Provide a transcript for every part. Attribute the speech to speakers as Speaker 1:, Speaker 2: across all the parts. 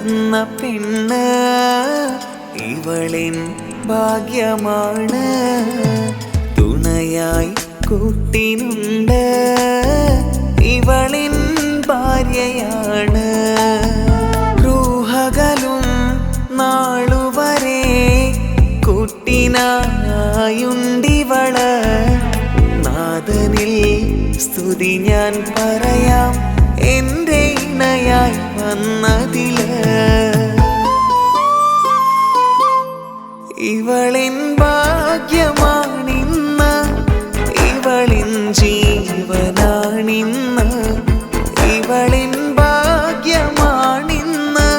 Speaker 1: വന്ന പെണ്ണ് ഇവളിൻ ഭാഗ്യമാണ്. തുണയായി കൂട്ടിനുണ്ട് ഇവളിൻ ഭാര്യയാണ്. റൂഹകലും നാളുവരെ കൂട്ടിനായുണ്ടിവള്. നാഥനിൽ സ്തുതി ഞാൻ പറയാം എൻ്റെ ഇണയായി വന്നതില്. ഇവളിൻ ഭാഗ്യമാണിന്ന്, ഇവളിൻ ജീവനാണിന്ന്. ഇവളിൻ ഭാഗ്യമാണിന്ന്,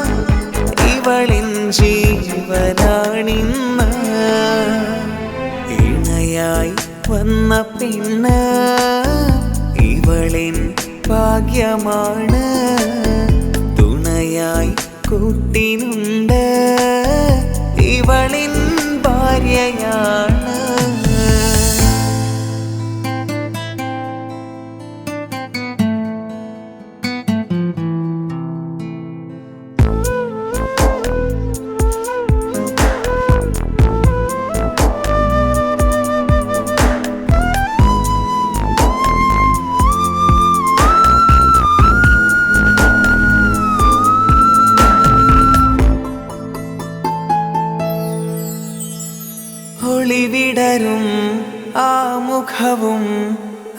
Speaker 1: ഇവളിൻ ജീവനാണിന്ന്. ഇണയായി വന്ന പെണ്ണ് ഇവളിൻ ഭാഗ്യമാണ്. തുണയായി കൂട്ടിനുണ്ട് ഇവളിൻ ഭാര്യയാണ്. ഒളിവിടരും ആ മുഖവും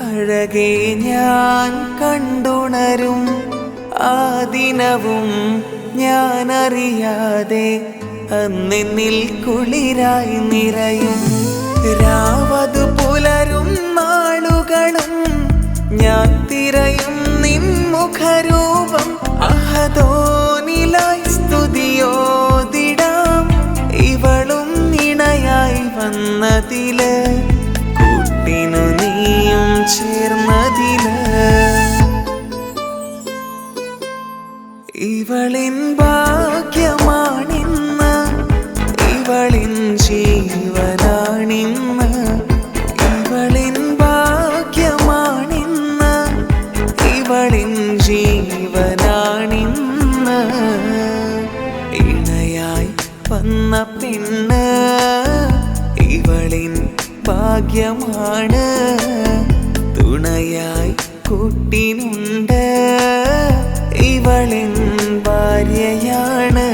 Speaker 1: അഴകെ ഞാൻ കണ്ടുണരും. ആ ദിനവും ഞാനറിയാതെ അന്നെന്നിൽ കുളിരായി നിറയും. രാവതു പുലരും നാളുകളും ഞാൻ തിരയും നിൻ മുഖരൂപം. അഹദോനിലായി സ്തുതിയോതിടാം ഇവളും ഇണയായി വന്നതില്. കൂട്ടിനു നീയും ചേർന്നതില്. ഇവളിൻ ഭാഗ്യമാണിന്ന്, ഇവളിൻ ജീവനാണിന്ന്. ഇവളിൻ ഭാഗ്യമാണിന്ന്, ഇവളിൻ ജീവനാണിന്ന്. ഇണയായി വന്ന പെണ്ണ് ഇവളിൻ ഭാഗ്യമാണ്. തുണയായി കൂട്ടിനുണ്ട് ഇവളിൻ ഭാര്യയാണ്.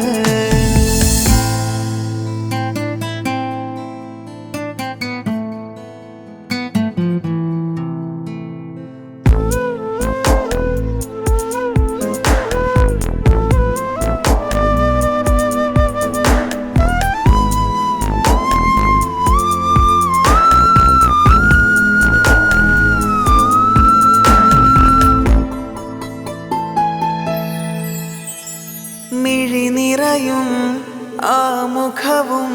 Speaker 1: മിഴി നിറയും ആ മുഖവും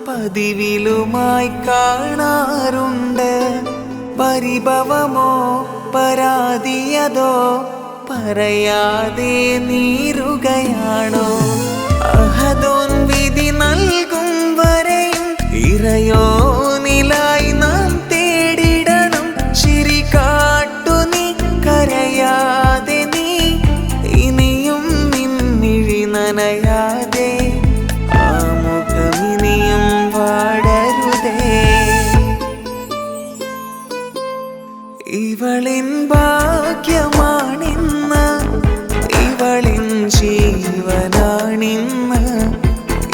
Speaker 1: പതിവിലുമായി കാണാറുണ്ട്. പരിഭവമോ പരാതിയതോ പറയാതെ നീറുകയാണോ? അഹദോൻ വിധി നൽകും വരെയും ഇറയോനിലായി നാം തേടിടണം. ചിരി കാട്ടു നീ, കരയാതെ നീ, ഇനിയും നിൻമിഴി നനയാതെ. ആ മുഖമിനിയും വാടരുതേ. ഇവളിൻ ഭാഗ്യമാണിന്ന്, ഇവളിൻ ജീവനാണിന്ന്.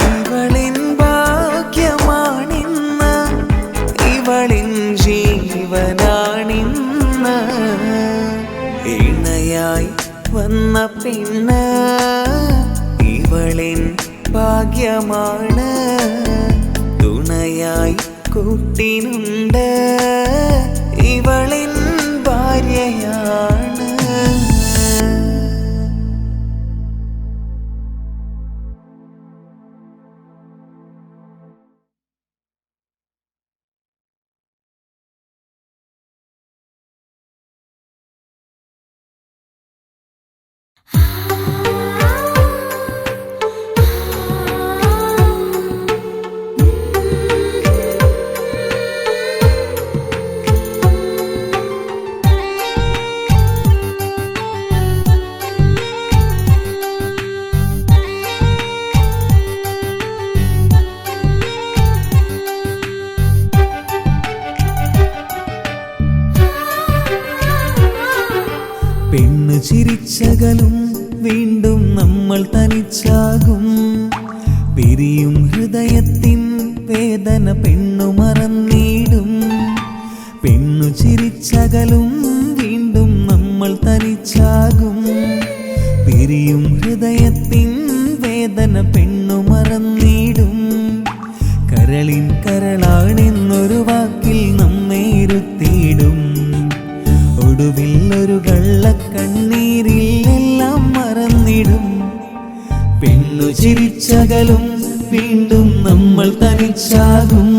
Speaker 1: ഇവളിൻ ഭാഗ്യമാണിന്ന്, ഇവളിൻ ജീവനാണിന്ന്. ഇണയായി വന്ന പെണ്ണ് ഇവളിൻ ഭാഗ്യമാണ്. തുണയായി കൂട്ടിനുണ്ട് ഇവളിൻ ഭാര്യയാണ്. ചിരിച്ചകലും വീണ്ടും നമ്മൾ തനിച്ചാകും. പിരിയും ഹൃദയത്തിൻ വേദന പെണ്ണു മറന്നിടും. പെണ്ണു ചിരിച്ചകലും വീണ്ടും നമ്മൾ തനിച്ചാകും. പിരിയും ഹൃദയത്തിൻ വേദന പെണ്ണു മറന്നിടും. കരളിൻ കരളാണെന്നൊരു വാക്കിൽ നമ്മെ ഇരുത്തിയിടും. ഒടുവിൽ ഒരു കള്ളക്കണ്ണീരിൽ എല്ലാം മറന്നിടും. പെണ്ണു ചിരിച്ചകലും വീണ്ടും നമ്മൾ തനിച്ചാകും.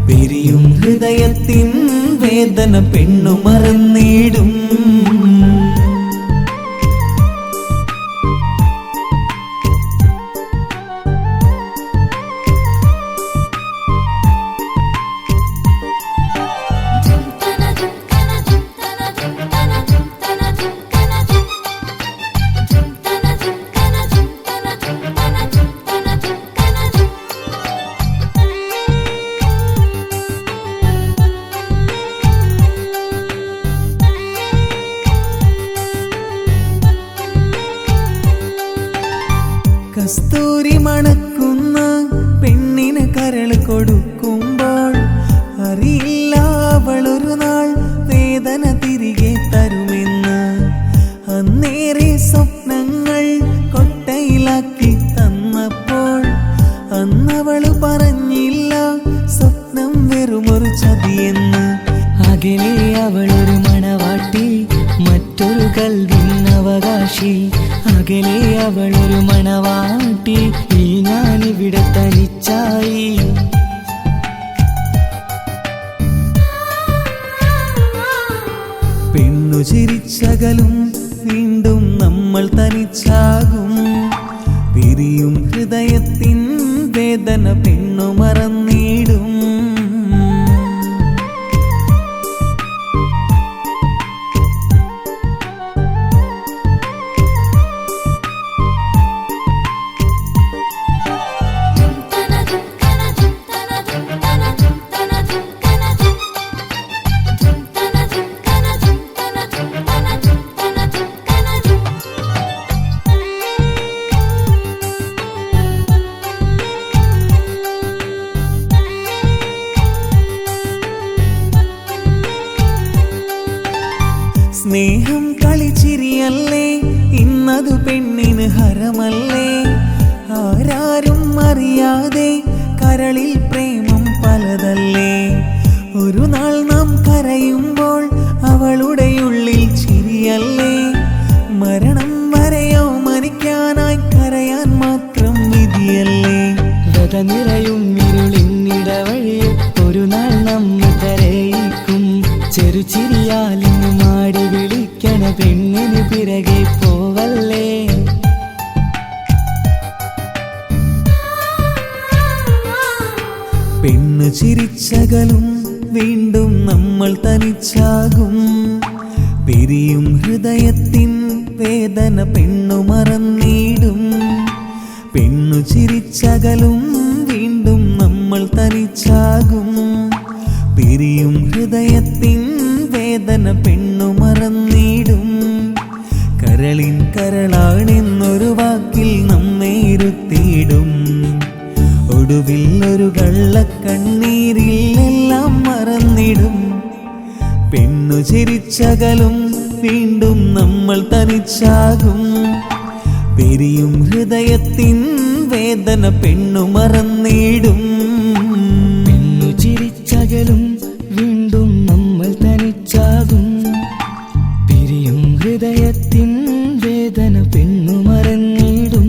Speaker 1: പിരിയും ഹൃദയത്തിൻ വേദന പെണ്ണു മറന്നിടും. കസ്തൂരി മണക്കുന്ന പെണ്ണിന് കരൾ കൊടുക്കുമ്പോൾ അറിയില്ല അവളൊരു നാൾ വേദന തിരികെ തരുമെന്ന്. അന്നേറെ സ്വപ്നങ്ങൾ കൊട്ടയിലാക്കി തന്നപ്പോൾ അന്നവള് പറഞ്ഞില്ല സ്വപ്നം വെറുമൊരു ചതിയെന്ന്.
Speaker 2: അകലെ അവളൊരു മണവാട്ടി, മറ്റൊരു കൽവിൻ അവകാശി. അകലെ അവളൊരു മണവാട്ടി, ഈ ഞാനിവിടെ തനിച്ചായി.
Speaker 1: പെണ്ണു ചിരിച്ചകലും വീണ്ടും നമ്മൾ തനിച്ചാകും. പിരിയും ഹൃദയത്തിൻ വേദന പെണ്ണു മറന്നിടും. സ്നേഹം കളിച്ചിരിയല്ലേ, ഇന്നതു പെണ്ണിന് ഹരമല്ലേ. ആരാരും അറിയാതെ കരളിൽ പ്രേമം പലതല്ലേ. ഒരു നാൾ നാം കരയുമ്പോൾ അവളുടെ ഉള്ളിൽ ചിരിയല്ലേ. മരണം വരെയോ മരിക്കാനായി കരയാൻ മാത്രം വിധിയല്ലേ.
Speaker 2: വ്യത നിറയും ഇരുളിന്നിടവഴിയിൽ ഒരു നാൾ നമ്മെ കരയിക്കും. ചെറുചിരിയാലിന് മാടി വിളിക്കണ പെണ്ണിന് പിറകെ പോവല്ലേ.
Speaker 1: പെണ്ണു ചിരിച്ചകലും വീണ്ടും നമ്മൾ തനിച്ചാകും. പിരിയും ഹൃദയത്തിൻ വേദന പെണ്ണു മറന്നിടും. പെണ്ണു ചിരിച്ചകലും വീണ്ടും നമ്മൾ തനിച്ചാകും. പിരിയും ഹൃദയത്തിൻ വേദന പെണ്ണു മറന്നിടും. കരളിൻ കരളാണെന്നൊരു വാക്കിൽ നമ്മെ ഇരുത്തിയിടും. ഒടുവിൽ ഒരു കള്ളക്കണ്ണീരിൽ എല്ലാം മറന്നിടും. പെണ്ണു ചിരിച്ചകലും വീണ്ടും നമ്മൾ തനിച്ചാകും. പിരിയും ഹൃദയത്തിൻ വേദന പെണ്ണു മറന്നിടും.
Speaker 2: പെണ്ണു ചിരിച്ചകലും വീണ്ടും നമ്മൾ തനിച്ചാകും. പിരിയും ഹൃദയത്തിൻ വേദന പെണ്ണു മറന്നിടും.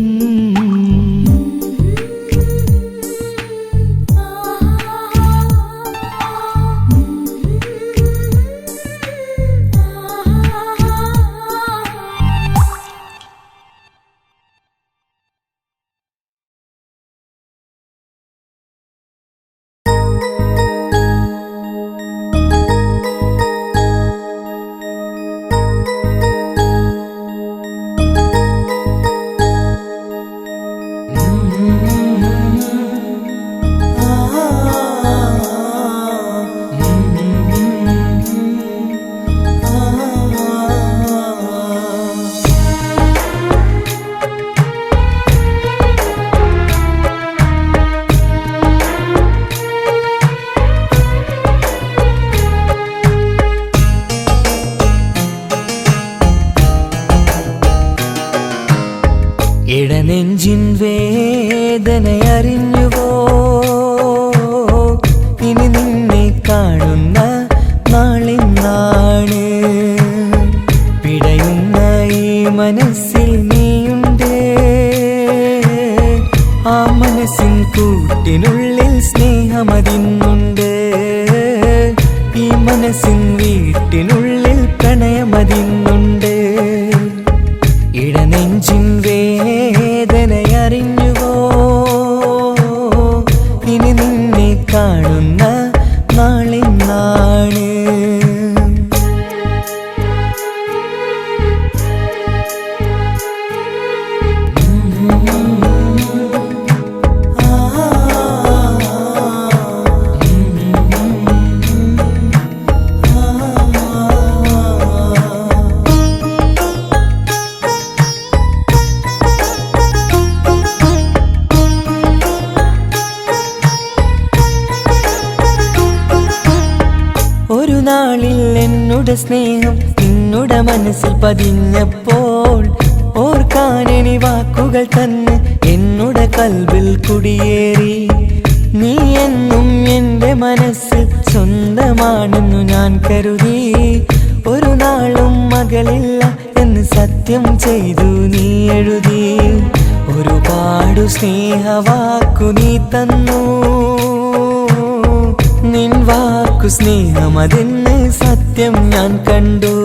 Speaker 2: ഇടനെഞ്ചിൻ വേദനയറിഞ്ഞുവോ? ഇനി നിന്നെ കാണുന്ന നാളിന്നാണ്. പിടയുന്ന ഈ മനസ്സിൽ നീയുണ്ട്. ആ മനസ്സിൻ കൂട്ടിനുള്ളിൽ സ്നേഹമതിന്നുണ്ട്. ഈ മനസ്സിൻ വീട്ടിനുള്ളിൽ പ്രണയമതിന്നുണ്ട്. ഇടനെഞ്ചിൻ വേദനയറിഞ്ഞുവോ? ഇനി നിന്നെ കാണുന്ന നാളിന്നാണ്. ഒരു നാളിൽ എന്നുടെ സ്നേഹം നിന്നുടെ മനസ്സിൽ പതിഞ്ഞപ്പോൾ ഓർക്കാനെനി വാക്കുകൾ തന്നെ എന്നുടെ കൽബിൽ കുടിയേറി. നീ എന്നും എൻ്റെ മനസ്സിൽ സ്വന്തമാണെന്നു ഞാൻ കരുതി. ഒരു നാളും മകളില്ല എന്ന് സത്യം ചെയ്തു നീ എഴുതി. ഒരുപാടു സ്നേഹവാക്കു നീ തന്നു. നിൻ വാക്കു സ്നേഹമതെന്ന് സത്യം ഞാൻ കണ്ടു.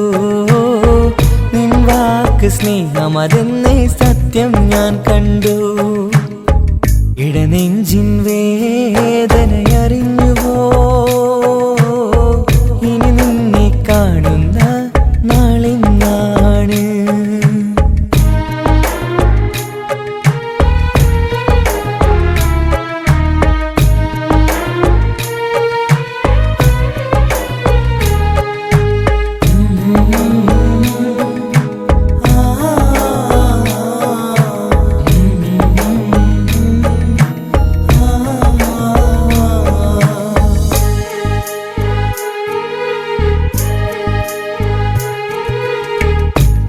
Speaker 2: നിൻ വാക്ക് സ്നേഹമതെന്ന് സത്യം ഞാൻ കണ്ടു. ഇടനെഞ്ചിൻ വേദനയറിഞ്ഞുവോ? ഇനി നിന്നെ കാണുന്ന നാളിന്നാണ്.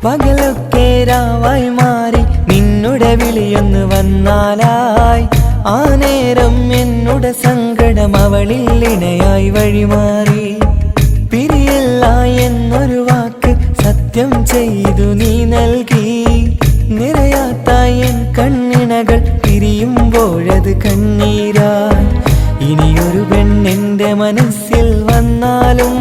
Speaker 2: പകലൊക്കെ രാവായി മാറി നിന്നുടെ വിളിയൊന്ന് വന്നാലായി. ആ നേരം എന്നുടെ സങ്കടം അവളിൽ ഇണയായി വഴിമാറി. പിരിയല്ല എന്നൊരു വാക്ക് സത്യം ചെയ്തു നീ നൽകി. നിറയാത്ത എൻ കണ്ണിണകൾ പിരിയുമ്പോഴത് കണ്ണീരായി. ഇനിയൊരു പെണ്ണെന്റെ മനസ്സിൽ വന്നാലും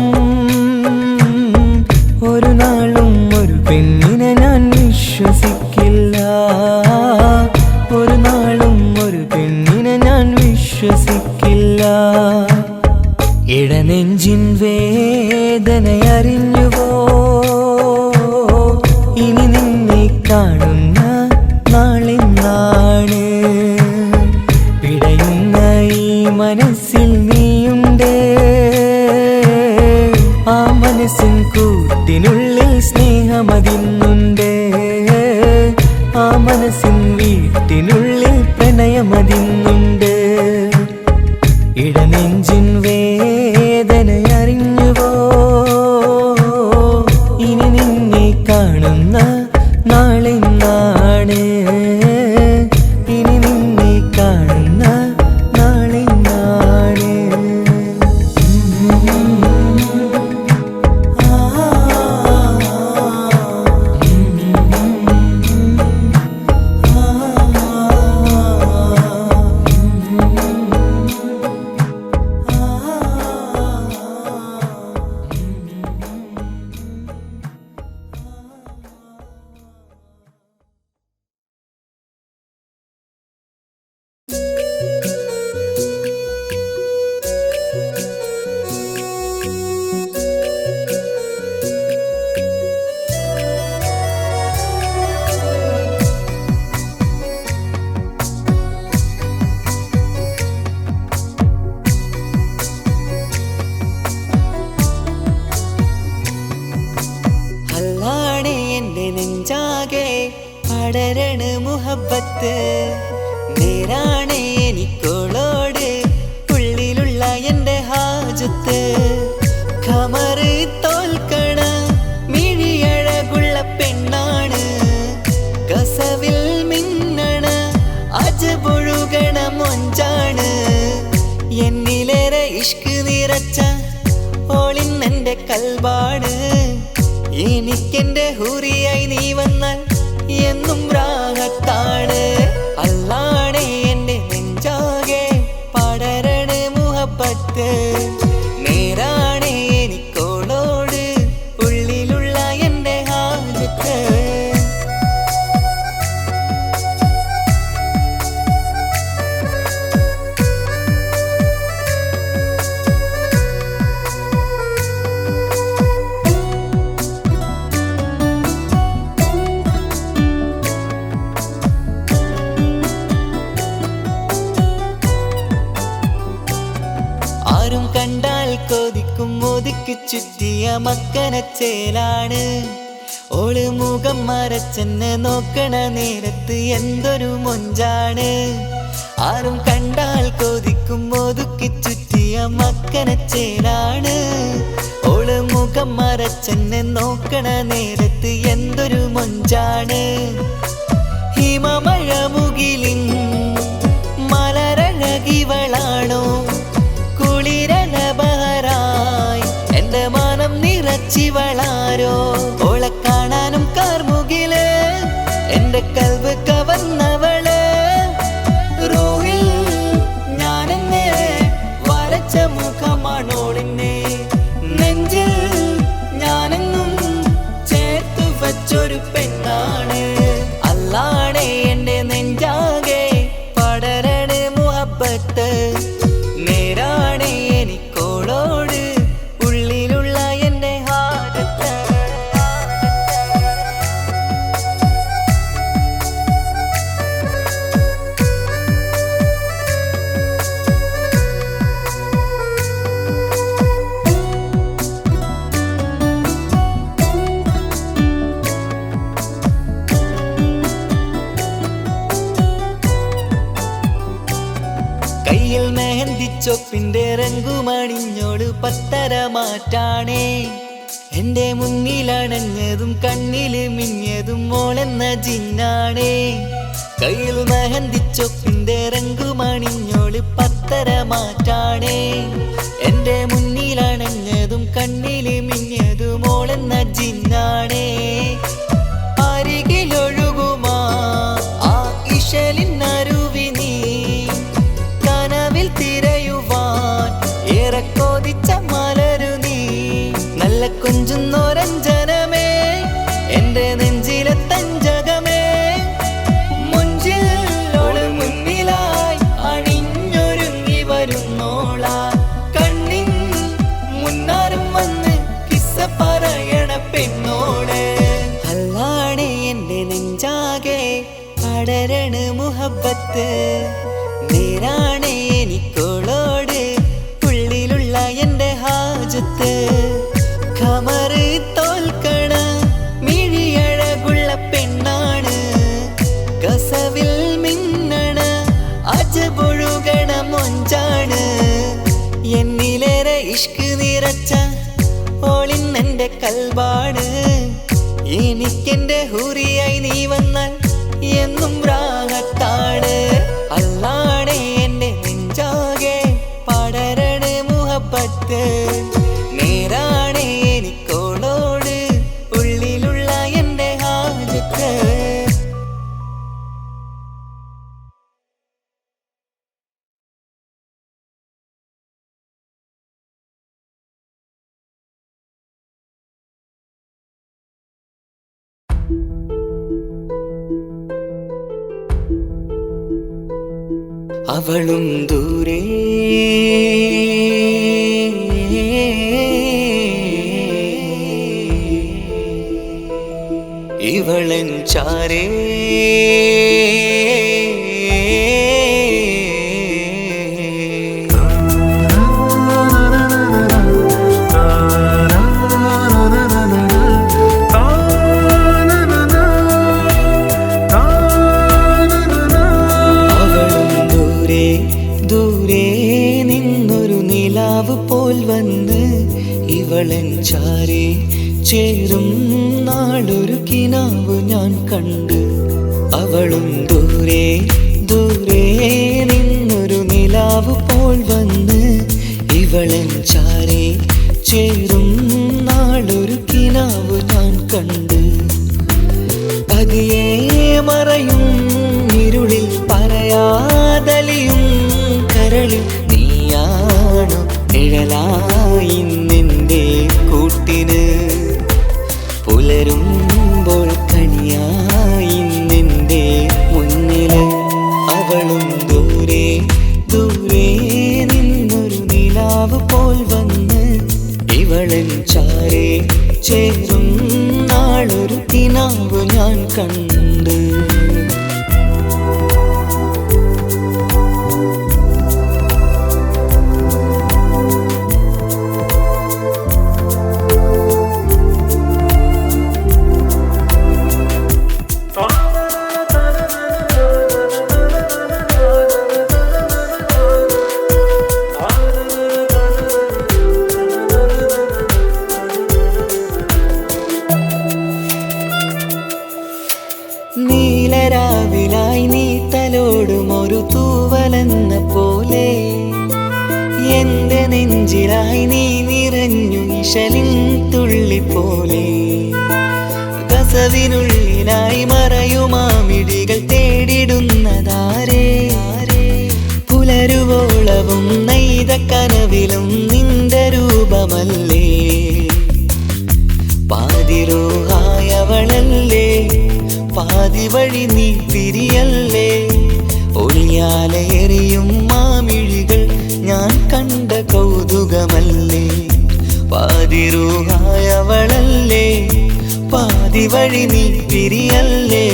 Speaker 2: ഒരു നാളും ഒരു പെണ്ണിനെ ഞാൻ വിശ്വസിക്കില്ല. ഒരു നാളും ഒരു പെണ്ണിനെ ഞാൻ വിശ്വസിക്കില്ല. ഇടനെഞ്ചിൻ വേദനയറിഞ്ഞുവോ? ഇനി നിന്നെ കാണുന്ന നാളിന്നാണ്. പിടയുന്ന ഈ മനസ്സിൽ നീയുണ്ട്. ആ മനസ്സിൻ കൂട്ടിനുള്ളിൽ സ്നേഹമതിന്നുണ്ട്. ആ മനസ്സിൻ വീട്ടിനുള്ളിൽ പ്രണയമതിന്നുണ്ട്. ഇടനെഞ്ചിൻ വേദനയറിഞ്ഞുവോ? ഇനി നിന്നെ കാണുന്ന നാളിന്നാണ്. ഇനി നിന്നെ കാണുന്ന നാളിന്നാണ്. പടരണ മുഹബത്ത് നേരാണ് എനിക്കോളോട് ഉള്ളിലുള്ള എൻ്റെ ഹാജത്ത് ഖമറ് തോൽക്കണ മിഴിയഴകുള്ള പെണ്ണാണ് കസവിൽ മിന്നണ നിറച്ച ഓളിന്നെന്റെ കൽബാണ്. എനിക്കെന്റെ ഹൂറിയായി നീ വന്നാൽ എന്നും രാഗത്താണ്. അല്ലാണേ എന്റെ നെഞ്ചാകെ പടരണ മുഹബത്ത്. നേരാണേ എനിക്കോളോട് ഉള്ളിലുള്ള എന്റെ ഹാജത്ത്. ആരും കണ്ടാൽ കൊതിക്കും ഒതുക്കി ചുറ്റിയ മക്കനച്ചേലാണ്. ഓള് മുഖം മറച്ചെന്നെ നോക്കണ നേരത്ത് എന്തൊരു മൊഞ്ചാണ്. ആരും കണ്ടാൽ കൊതിക്കും ഒതുക്കി ചുറ്റിയ മക്കനച്ചേലാണ്. ഓള് മുഖം മറച്ചെന്നെ നോക്കണ നേരത്ത് എന്തൊരു മൊഞ്ചാണ്. ഹിമമഴ മുകിലിൻ മലരഴകിവളാണോ കുളിരലബഹരായി എന്റെ മാനം നിറച്ചിവളാരോ. ഓളെ കാണാനും കാർമുകില് എന്റെ കൽബ് കവർന്നവള്. റൂഹിൽ ഞാനെന്നെ വരച്ച മുഖമാണോളിന്നെ. നെഞ്ചിൽ ഞാനെന്നും ചേർത്തു വച്ചൊരു പെണ്ണാണ്. അല്ലാണേ എന്റെ നെഞ്ചാകെ പടരണ മുഹബത്ത്. നേരാണേ എനിക്കോളോട് ഉള്ളിലുള്ള എന്റെ ഹാജത്ത്. കയ്യിൽ മെഹന്തിച്ചൊപ്പിന്റെ രംഗുമണിഞ്ഞോട് പത്തര മാറ്റാണേ. എന്റെ മുന്നിലണഞ്ഞതും കണ്ണില് മിഞ്ഞതും മോളെന്ന ജിന്നാണേ. കയ്യിൽ മെഹന്തിച്ചൊപ്പിന്റെ രംഗുമണിഞ്ഞോട് പത്തര മാറ്റാണേ. എന്റെ മുന്നിലണഞ്ഞതും കണ്ണില് മിഞ്ഞതും മോളെന്ന ജിന്നാണേ. അരികിലൊഴുകുമാ ആ ഇശലിനരുവി നീ കനവിൽ തിരയുവാൻ ഏറെ കൊതിച്ച മലരു നീ. നല്ല കൊഞ്ചുന്നോരഞ്ജനമേ എന്റെ നെഞ്ചിലെ തഞ്ചകമേ. മുഞ്ചിൽ ഓള് മുന്നിലായി അണിഞ്ഞൊരുങ്ങി വരുന്നോളാ. കണ്ണിൻ മുന്നാരും വന്ന് കിസ്സ പറയണ പെണ്ണോട്. അല്ലാണേ എന്റെ നെഞ്ചാകെ പടരണ മുഹബത്ത്. നേരാണേ എനിക്കോളോട് ഉള്ളിലുള്ള എന്റെ ഹാജത്ത്. ഖമറ് തോൽക്കണ മിഴിയഴകുള്ള പെണ്ണാണ്. കസവിൽ മിന്നണ അജബൊഴുകണ മൊഞ്ചാണ്. എന്നിലേറെ ഇഷ്ക് നിറച്ച ഓളിന്നെന്റെ കൽബാണ്. എനിക്കെന്റെ ഹൂറിയായി നീ വന്നാൽ എന്നും രാഗത്താണ്. അല്ലാണേ എന്റെ നെഞ്ചാകെ പടരണ മുഹബത്ത്. നേരാണേ എനിക്കോളോട് ഉള്ളിലുള്ള എന്റെ ഹാജത്ത്. അവളും ദൂരെ ഇവളൻ ചാരേ. ദൂരെ നിന്നൊരു നിലാവ് പോൽ വന്ന് ഇവളൻ ചാരേ ചേരും നാളൊരു കിനാവ് ഞാൻ കണ്ട്. അവളും ദൂരെ ദൂരെ നിന്നൊരു നിലാവ് പോൽ വന്ന് ഇവളൻ ചാരേ ചേരും നാളൊരു കിനാവ് ഞാൻ കണ്ട്. പതിയെ മറയും ഇരുളിൽ പറയാതലിയും കരളിൽ നീയാണു നിഴലായി നിന്റെ കൂട്ടിന്. പുലരുമ്പോൾ കണിയായി നിന്റെ മുന്നില്. അവളും ദൂരെ ദൂരെ നിന്നൊരു നിലാവ് പോൽ വന്ന് ഇവളൻ ചാരേ ചേരും നാളൊരു കിനാവ് ഞാൻ കണ്ട്. നീലരാവിലായി നീ തലോടും ഒരു തൂവലെന്ന പോലെ എന്റെ നെഞ്ചിലായി നീ നിറഞ്ഞു ഇശലിൻ തുള്ളി പോലെ. കസവിനുള്ളിലായി മറയുമാമിടികൾ തേടിടുന്നതാരേ. പുലരുവോളവും നെയ്ത കനവിലും നിന്റെ രൂപമല്ലേ. പാതിരോഹായവളല്ലേ പാതി വഴി നീ പിരിയല്ലേ. ഒളിയാലെറിയും മാമിഴികൾ ഞാൻ കണ്ട കൗതുകമല്ലേ. പാതിരൂഹായവളല്ലേ പാതി വഴി നീ പിരിയല്ലേ.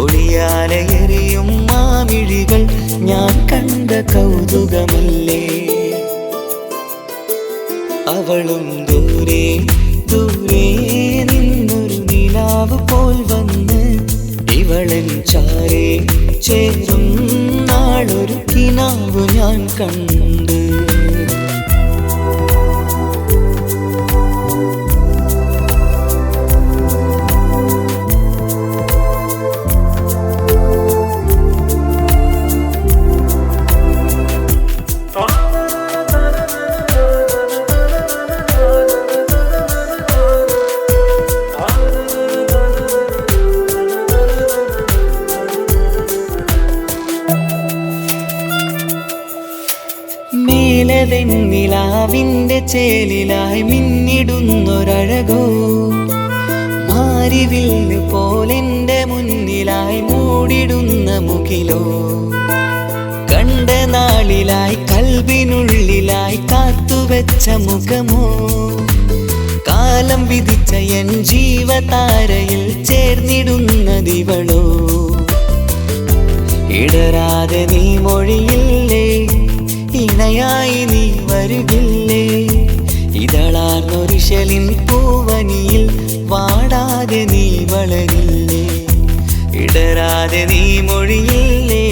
Speaker 2: ഒളിയാലെറിയും മാമിഴികൾ ഞാൻ കണ്ട കൗതുകമല്ലേ. അവളും ദൂരെ ദൂരെ നിന്നൊരു നിലാവ് പോൽ വന്ന് ഇവളൻ ചാരേ ചേരും നാളൊരു കിനാവ് ഞാൻ കണ്ട്. വെണ്ണിലാവിന്റെ ചേലിലായി മിന്നിടുന്നൊരഴകോ. മാരിവില്ല് പോലെന്റെ മുന്നിലായി മൂടിടുന്ന മുകിലോ. കണ്ട നാളിലായി കൽബിനുള്ളിലായി കാത്തുവെച്ച മുഖമോ. കാലം വിധിച്ച എൻ ജീവതാരയിൽ ചേർന്നിടുന്നതിവളോ. ഇടരാതെ നീ മൊഴിയില്ലേ ഇണയായി നീ വരുകില്ലേ. ഇതളാർന്നൊരിശലിൻ പൂവനിയിൽ വാടാതെ നീ വളരില്ലേ. ഇടരാതെ നീ മൊഴിയില്ലേ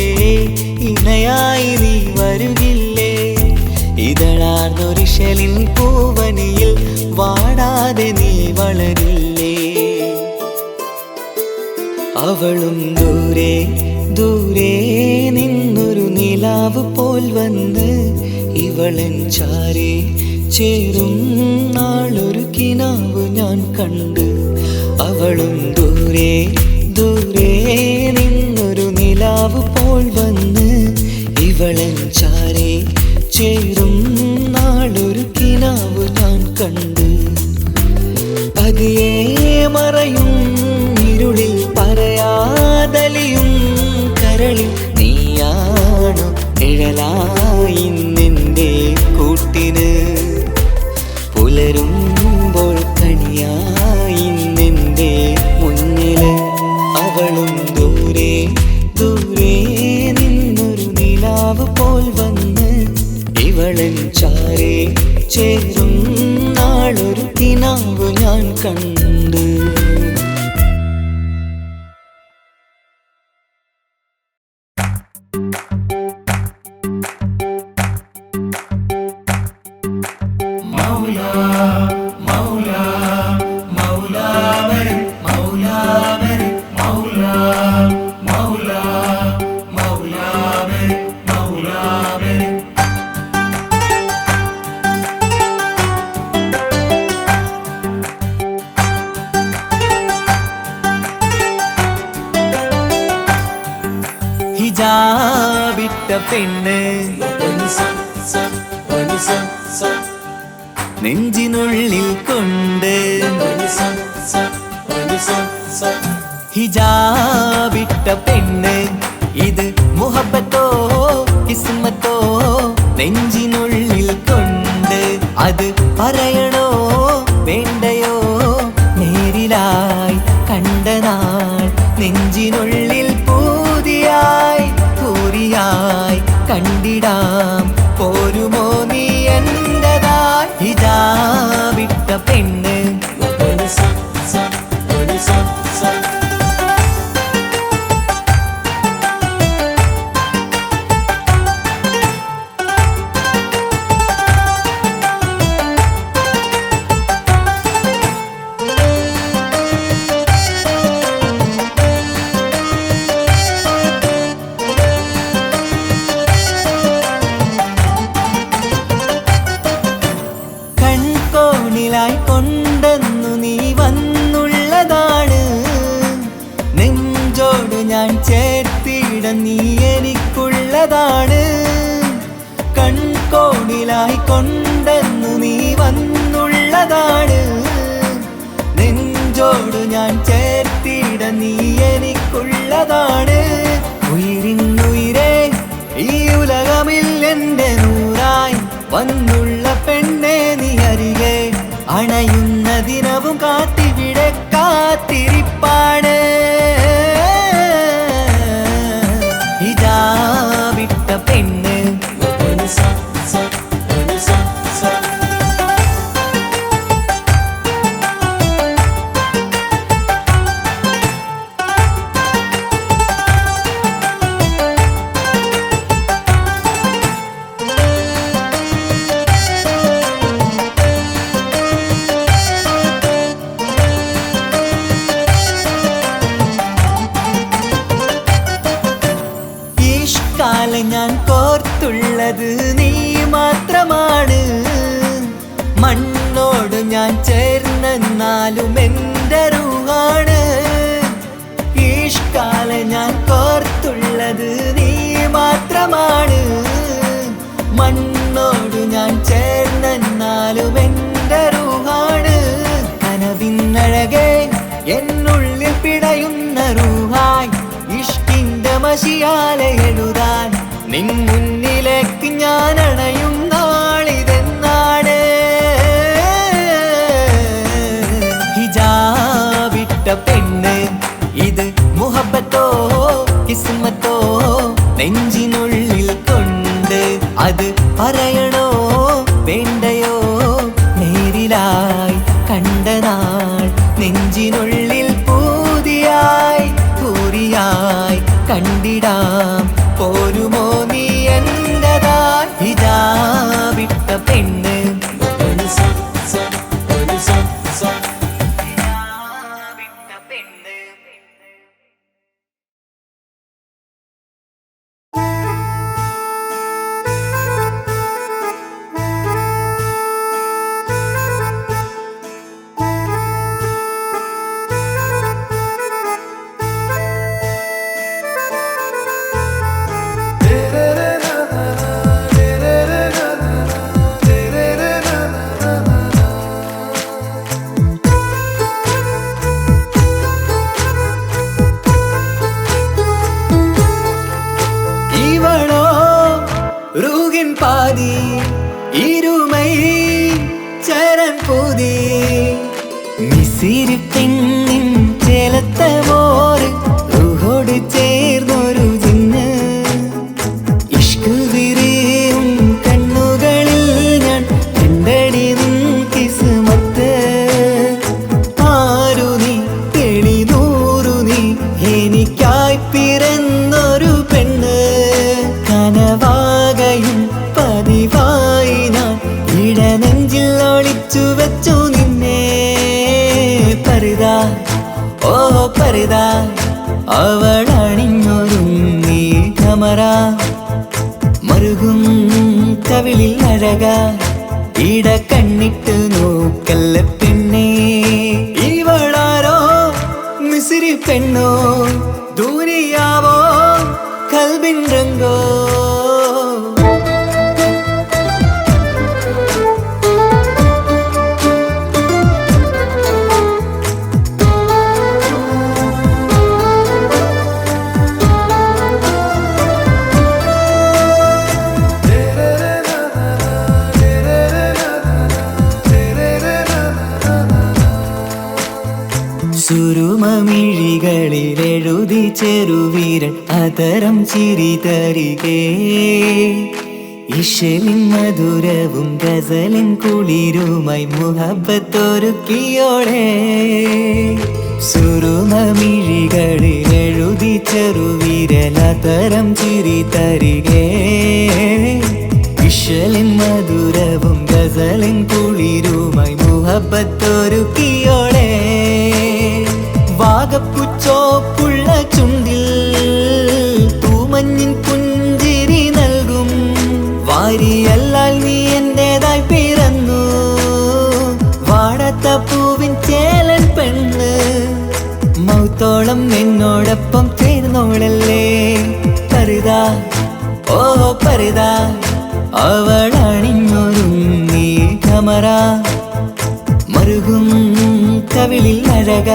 Speaker 2: ഇണയായി നീ വരുകില്ലേ. ഇതളാർന്നൊരിശലിൻ പൂവനിയിൽ വാടാതെ നീ വളരില്ലേ. അവളും ദൂരെ ദൂരെ നിന്നൊരു നിലാവ് പോൽ വന്ന് ഇവളൻ ചാരേ ചേരും നാളൊരു കിനാവ് ഞാൻ കണ്ട്. അവളും ദൂരെ ദൂരെ നിന്നൊരു നിലാവ് പോൽ വന്ന് ഇവളൻ ചാരേ ചേരും നാളൊരു കിനാവ് ഞാൻ കണ്ട്. പതിയെ മറയും ഇരുളിൽ പറയാതലിയും കരളിൽ നീയാണു നിഴലായി നിന്റെ കൂട്ടിന്. പുലരുമ്പോൾ കണിയായി നിന്റെ മുന്നില്. അവളും ദൂരെ ദൂരെ നിന്നൊരു നിലാവ് പോൽ വന്ന് ഇവളൻ ചാരേ ചേരും നാളൊരു കിനാവ് ഞാൻ കണ്ട്.
Speaker 1: പെണ്ണ് നെഞ്ചിനുള്ളിൽ കൊണ്ട് ഹിജാബിട്ട പെണ്ണ് ഇത് മുഹബത്തോ കിസ്മത്തോ നെഞ്ചിനുള്ളിൽ കൊണ്ട് അത് പറയണോ വേണ്ടയോ നേരിലായി കണ്ട നാൾ നെഞ്ചിനുള്ളിൽ പൂതിയായി പൂരിയായി കണ്ടിടാം പോരുമോ നീ എന്റതായി ഹിജാബിട്ട പെണ്ണ് കൊണ്ടെന്നു നീ വന്നുള്ളതാണ് നെഞ്ചോട് ഞാൻ ചേർത്തിട നീ എനിക്കുള്ളതാണ് കൺകോണിലായി കൊണ്ടെന്നു നീ വന്നുള്ളതാണ് നെഞ്ചോട് ഞാൻ ചേർത്തിട നീ എനിക്കുള്ളതാണ് ഉയിരിന്നുയിരേ ഈ ഉലകമിൽ എന്റെ നൂറായി വന്നുള്ള പെണ്ണെ നീ അരികെ അണയുന്ന ദിനവും കാത്തിവിടെ കാത്തിരിപ്പാണ് ഹിജാബിട്ട പെണ്ണ് ഞാൻ കോർത്തുള്ളത് നീ മാത്രമാണ് മണ്ണോട് ഞാൻ ചേർന്നെന്നാലും എൻ്റെ റൂഹാണ് ഈഷ്കാല ഞാൻ കോർത്തുള്ളത് നീ മാത്രമാണ് മണ്ണോട് ഞാൻ ചേർന്നെന്നാലും എൻ്റെ റൂഹാണ് കനവിന്നഴകെ എന്നുള്ളിൽ പിടയുന്ന റൂഹായി ഇഷ്കിന്റെ മഷിയാലെ എഴുതാൻ നിൻ മുന്നിലേക്ക് ഞാൻ അണയും നാളിതെന്നാണ് ഹിജാബിട്ട പെണ്ണ് ഇത് മുഹബത്തോ കിസ്മത്തോ നെഞ്ചിനുള്ളിൽ കൊണ്ട് അത് പറയണോ വേണ്ടയോ നേരിലായി കണ്ട നാൾ നെഞ്ചിനുള്ളിൽ പൂതിയായി പൂരിയായി കണ്ടിടാം പോരുമോ നീ എന്റതായി ഹിജാബിട്ട പെണ്ണ് பாதி இருமை சரண் புதி மிசிறு பெண்ணின் ചേലത്ത മോര് റൂഹോട് ചേർന്നൊരു ജിന്ന് ഇഷ്ക് വിരിയും കണ്ണുകളിൽ ഞാൻ കണ്ടടി നിൻ കിസ്മത്ത് ആരു നീ തെളിനൂറു നീ എനിക്കായി പിറന്നൊരു പെണ്ണ് കനവാകയും പതിവായി ഞാൻ ഇടനെഞ്ചിൽ ഒളിച്ചു വെച്ചു നിന്നെ പരിതാ ഓ പരിതാ അവളണിഞ്ഞൊരുങ്ങി കമറ മറുകും കവിളിൽ അഴക ഇട കണ്ണിട്ട് നോക്കല്ല പെണ്ണേ ഇവളാരോ മിസിരി പെണ്ണോ ദൂരിയാവോ കൽബിൻ രംഗോ സുരുമമിഴികളിലെഴുതി ചെറുവീരൻ അതരം ചിരി തരികേ ഇശലിൻ മധുരവും ഗസലിൻ കുളിരുമായി മുഹബത്തൊരുക്കിയോടെ സുരുമമിഴികളിലെഴുതി ചെറുവീരലതരം ചിരി തരികേ ഇശലിൻ മധുരവും ഗസലിൻ കുളിരുമായി മുഹബത്തൊരുക്കിയോടെ വാഗപ്പുച്ചോപ്പുള്ള ചുണ്ടിൽ തൂമഞ്ഞിൻ പുഞ്ചിരി നൽകും വാരിയല്ലാൽ നീ എന്റേതായി പിറന്നു വാടാത്ത പൂവിൻ ചേലൻ പെണ്ണ് മൗത്തോളം എന്നോടൊപ്പം ചേർന്നോളല്ലേ പരിതാ ഓ പരിതാ അവളണിഞ്ഞൊരുങ്ങി കമറ മറുകും കവിളിൽ അഴക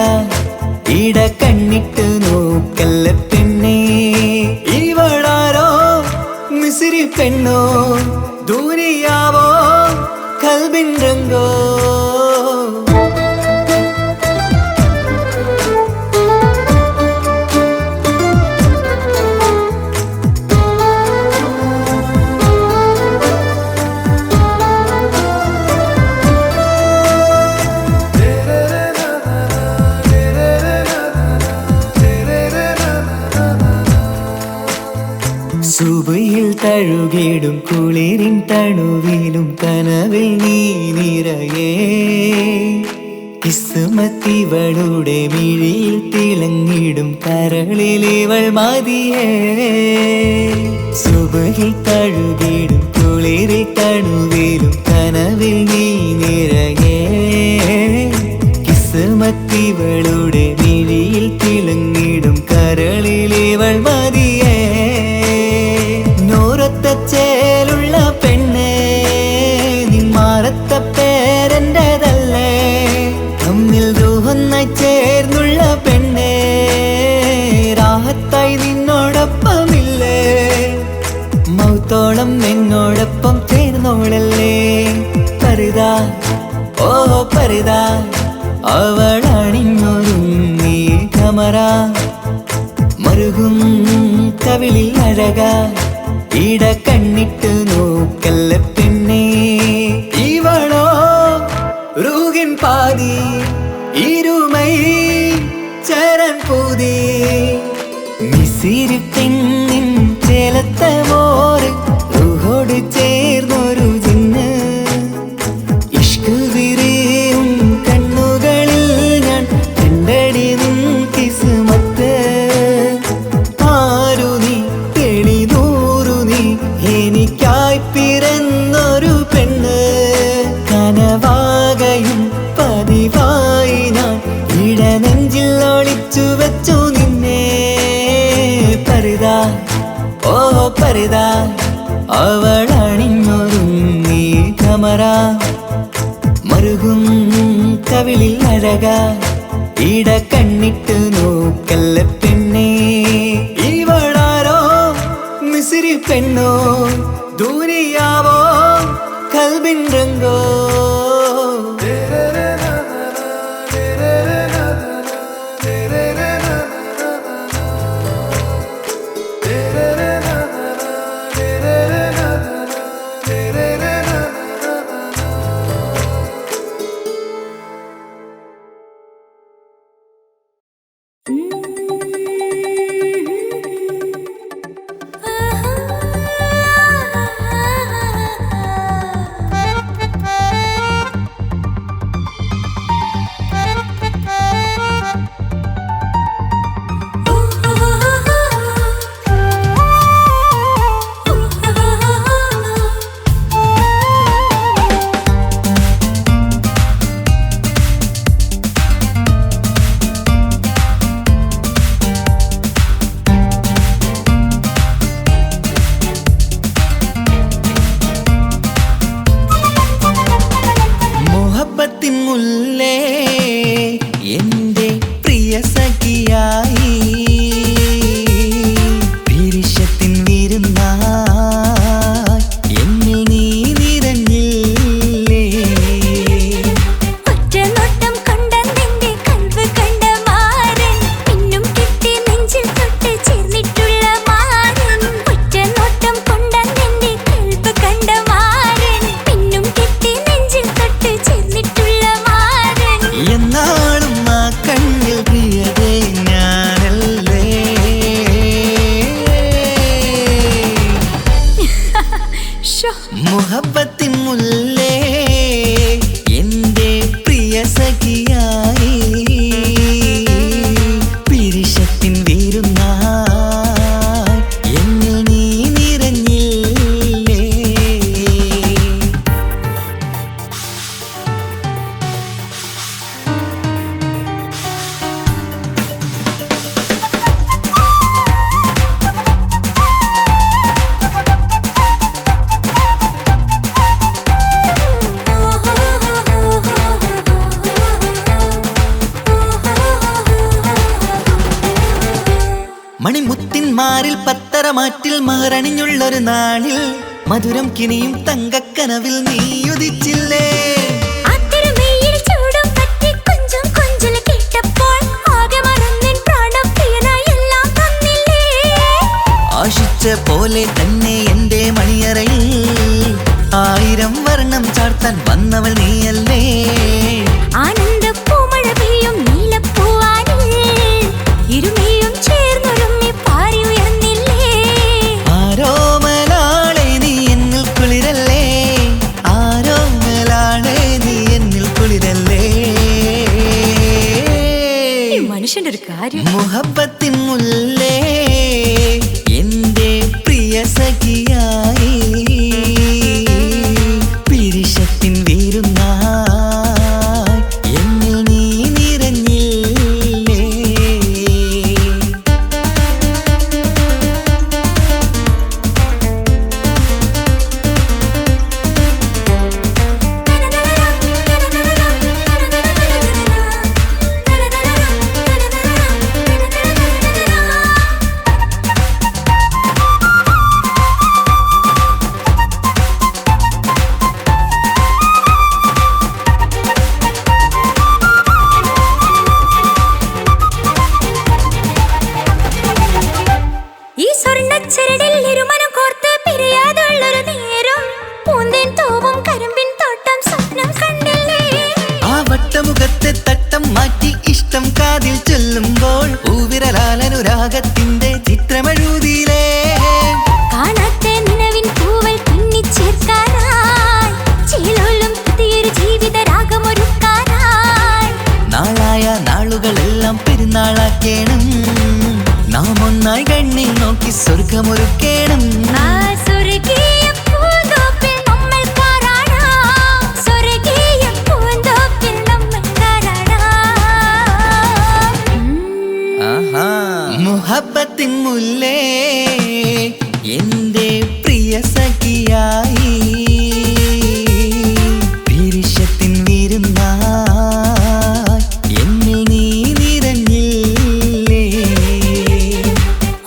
Speaker 1: ഇട കണ്ണിട്ട് നോക്കല്ല പെണ്ണേ ഇവളാരോ മിസിരി പെണ്ണോ ദൂരിയാവോ കൽബിൻ രംഗോ സുബയിൽ തഴുകിടും കുളിരിൻ തണുവിലും കനവിൽ നീ നിറയേ കിസ്മത്തിവളുടെ മിഴിയിൽ തിളങ്ങിടും കരളിലിവൾ മതിയേ സുബയിൽ തഴുകിടും കുളിരിൽ തണുവിലും കനവിൽ നീ നിറയേ കിസ്മത്തിവളുടെ മിഴിയിൽ തിളങ്ങിടും കരളിലിവൾ മതിയേ ചേലുള്ള പെണ്ണേ നിന്മാറത്ത പേരെൻ്റെതല്ലേ തമ്മിൽ റൂഹൊന്നായി ചേർന്നുള്ള പെണ്ണേ രാഹത്തായി നിന്നോടൊപ്പമില്ലേ മൗത്തോളം എന്നോടൊപ്പം ചേർന്നോളല്ലേ പരിതാ ഓ പരിതാ അവളണിഞ്ഞൊരുങ്ങി കമറ മറുകും കവിളിൽ അഴക ഇട കണ്ണിട്ട് നോക്കല്ല പെണ്ണേ ഇവളോ റൂഹിൻ പാതി ഇരുമൈ ചരൻ പൂതി മിസിരി പെണ്ണിൻ ചേലത്ത മോറ് റൂഹോട് ചേർന്നൊരു ജിന്ന് ഇഷ്ക് വിരിയും കണ്ണുകളിൽ ഞാൻ കണ്ടടി നിൻ കിസ്മത്ത് ആരു നീ എനിക്കായി പിറന്നൊരു പെണ്ണ് കനവാകയും പതിവായി ഞാൻ ഇടനെഞ്ചിൽ ഒളിച്ചു വെച്ചു നിന്നെ പരിതാ ഓ പരിതാ അവളണിഞ്ഞൊരുങ്ങി കമറ മറുകും കവിളിൽ അഴക ഇട കണ്ണിട്ട് നോക്കല്ല പെണ്ണേ ഇവളാരോ മിസിരി പെണ്ണോ ദൂരിയാവോ കൽബിൻ രംഗോ
Speaker 3: ഒറ്റ നോട്ടം കൊണ്ട നിന്റെ കൽവ് കണ്ട
Speaker 1: മുഹബത്തിൻ മുല്ലേ എന്റെ പ്രിയ സഖിയായി പിരിശത്തിൻ വീരുന്നായി എന്നിൽ നീ നിറഞ്ഞില്ലേ മണിമുത്തിന്മാരിൽ പത്തരമാറ്റിൽ മഹറണിഞ്ഞുള്ളൊരു നാളിൽ മധുരം കിനിയും തങ്കക്കനവിൽ നീ ഉദിച്ചില്ലേ ആശിച്ച പോലെ തന്നെ എന്റെ മണിയറയിൽ 1000 വർണ്ണം ചാർത്താൻ വന്നവൾ നീയല്ലേ
Speaker 3: ആനന്ദ പൂമഴ പെയ്യും നീലപ്പൂവാനിൽ ഇരുമയും ചേർന്നൊരുമ്മി പാറി ഉയർന്നില്ലേ
Speaker 1: ആരോമലാളെ നീ എന്നിൽ കുളിരല്ലേ ആരോമലാളെ നീ എന്നിൽ കുളിരല്ലേ
Speaker 3: മനുഷ്യന്റെ ഒരു കാര്യം
Speaker 1: മുഹബത്തിൻ മുല്ലേ എന്റെ പ്രിയ സഖിയായി പിരിശത്തിൻ വീരുന്നായി എന്നിൽ നീ നിറഞ്ഞില്ലേ
Speaker 3: ഈ സ്വർണ്ണച്ചരടിൽ ഇരുമനം കോർത്ത് പിരിയാതുള്ളൊരു നേരം പൂന്തേൻ തോവും കരിമ്പിൻ തോട്ടം സ്വപ്നം കണ്ടില്ലേ
Speaker 1: ആ വട്ടമുഖത്തെ തട്ടം മാറ്റി ഇഷ്ടം കാതിൽ ചൊല്ലുമ്പോൾ പൂവിരലാലനുരാഗത്തിന്റെ ചിത്രമെഴുതിയിലേ
Speaker 3: കാണാത്ത നിലവിൻ പൂവൽ പിന്നിച്ചേർക്കാനായി ചിലോലും പുതിയൊരു ജീവിത രാഗമൊരുക്കാനായി
Speaker 1: നാളായ നാളുകളെല്ലാം പെരുന്നാളാക്കേണം നാം ഒന്നായി കണ്ണിൽ നോക്കി സ്വർഗമൊരുക്കേണം
Speaker 3: ആ സ്വർഗീയ പൂന്തോപ്പിൽ നമ്മൾ പാറാടാം സ്വർഗീയ പൂന്തോപ്പിൽ നമ്മൾ പാറാടാം
Speaker 1: ആഹാ മുഹബത്തിൻ മുല്ലേ എന്റെ പ്രിയ സഖിയായി പിരിശത്തിൻ വീരുന്നായി എന്നിൽ നീ നിറഞ്ഞില്ലേ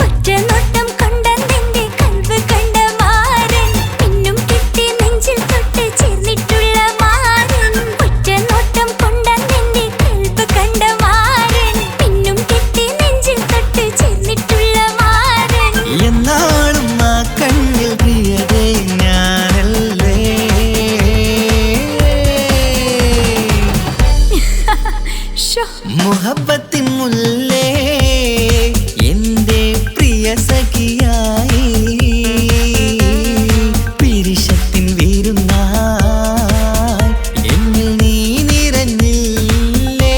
Speaker 3: ഒറ്റ നോട്ടം കൊണ്ടെന്റെ കൽവ് കണ്ട മാരൻ പിന്നും കിട്ടി നെഞ്ചിൽ തൊട്ട് ചേർന്നിട്ടുള്ള മാരൻ ഒറ്റ നോട്ടം കൊണ്ടെന്റെ കൽവ് കണ്ട മാരൻ പിന്നും കിട്ടി നെഞ്ചിൽ തൊട്ട് ചേർന്നിട്ടുള്ള മാരൻ
Speaker 1: എന്നാളും ആ കണ്ണിൽ പ്രിയതേ ഞാനല്ലേ
Speaker 3: ഷോ
Speaker 1: മുഹബത്തിൻ മുല്ലേ എന്റെ പ്രിയ സഖിയായി പിരിശത്തിൻ വീരുന്നായി എന്നിൽ നീ നിറഞ്ഞില്ലേ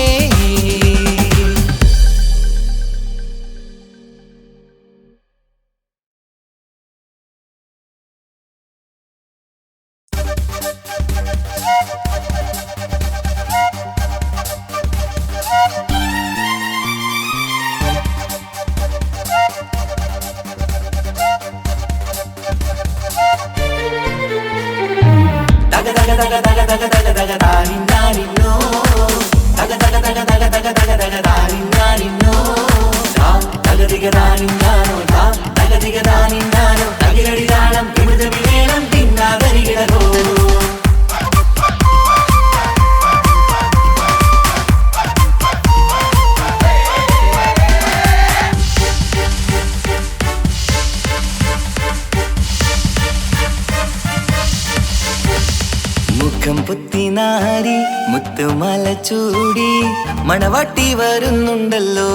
Speaker 1: മുഖം പുത്തിനാരി മുത്തുമല ചൂടി മണവാട്ടി വരുന്നുണ്ടല്ലോ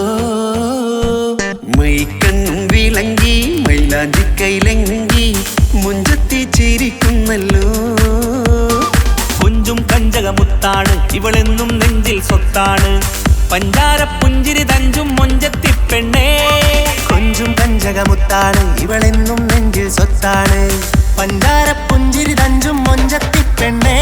Speaker 2: മൈക്കണ്ണും വിളങ്ങി മൈലാഞ്ചി കൈലങ്കി മുഞ്ചത്തി ചിരിക്കുന്നല്ലോ ഇവളെന്നും നെഞ്ചിൽ സ്വത്താണ്. പഞ്ചാര പുഞ്ചിരി തഞ്ചും മൊഞ്ചത്തി പെണ്ണേ.
Speaker 1: കൊഞ്ചും പഞ്ചകമുത്താണ് ഇവളെന്നും നെഞ്ചിൽ സ്വത്താണ്. പഞ്ചാര പുഞ്ചിരി തഞ്ചും മൊഞ്ചത്തി പെണ്ണേ.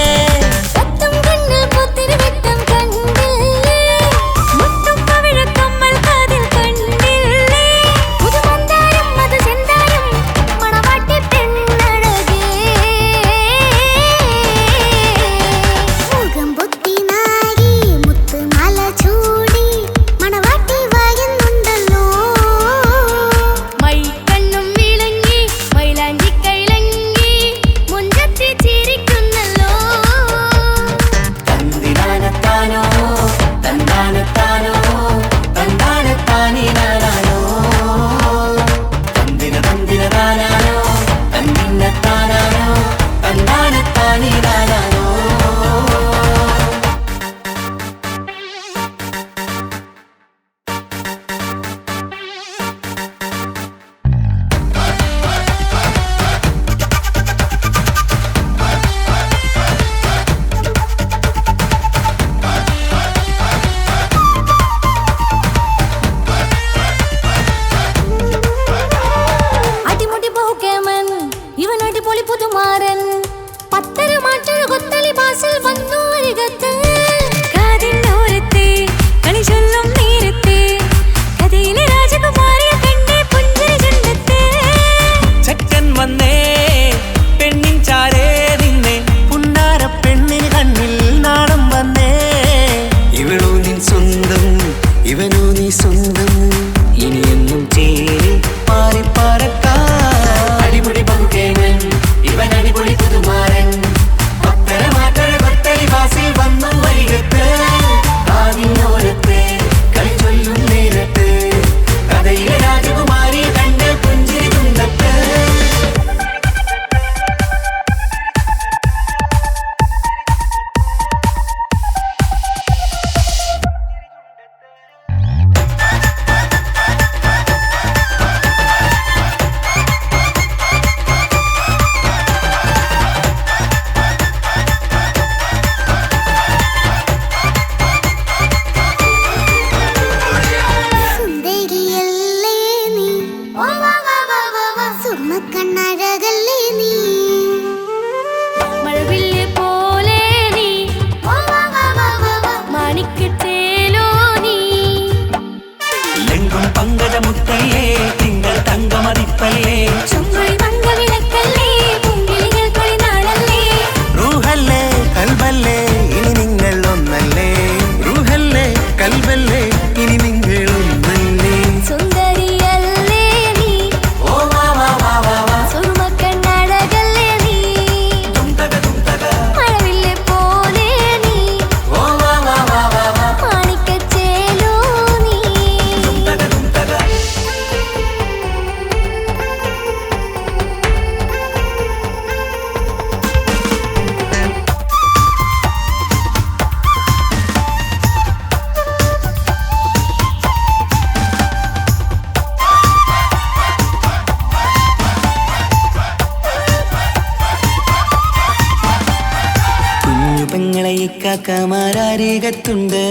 Speaker 2: കാക്കമാരരികത്തുണ്ട്.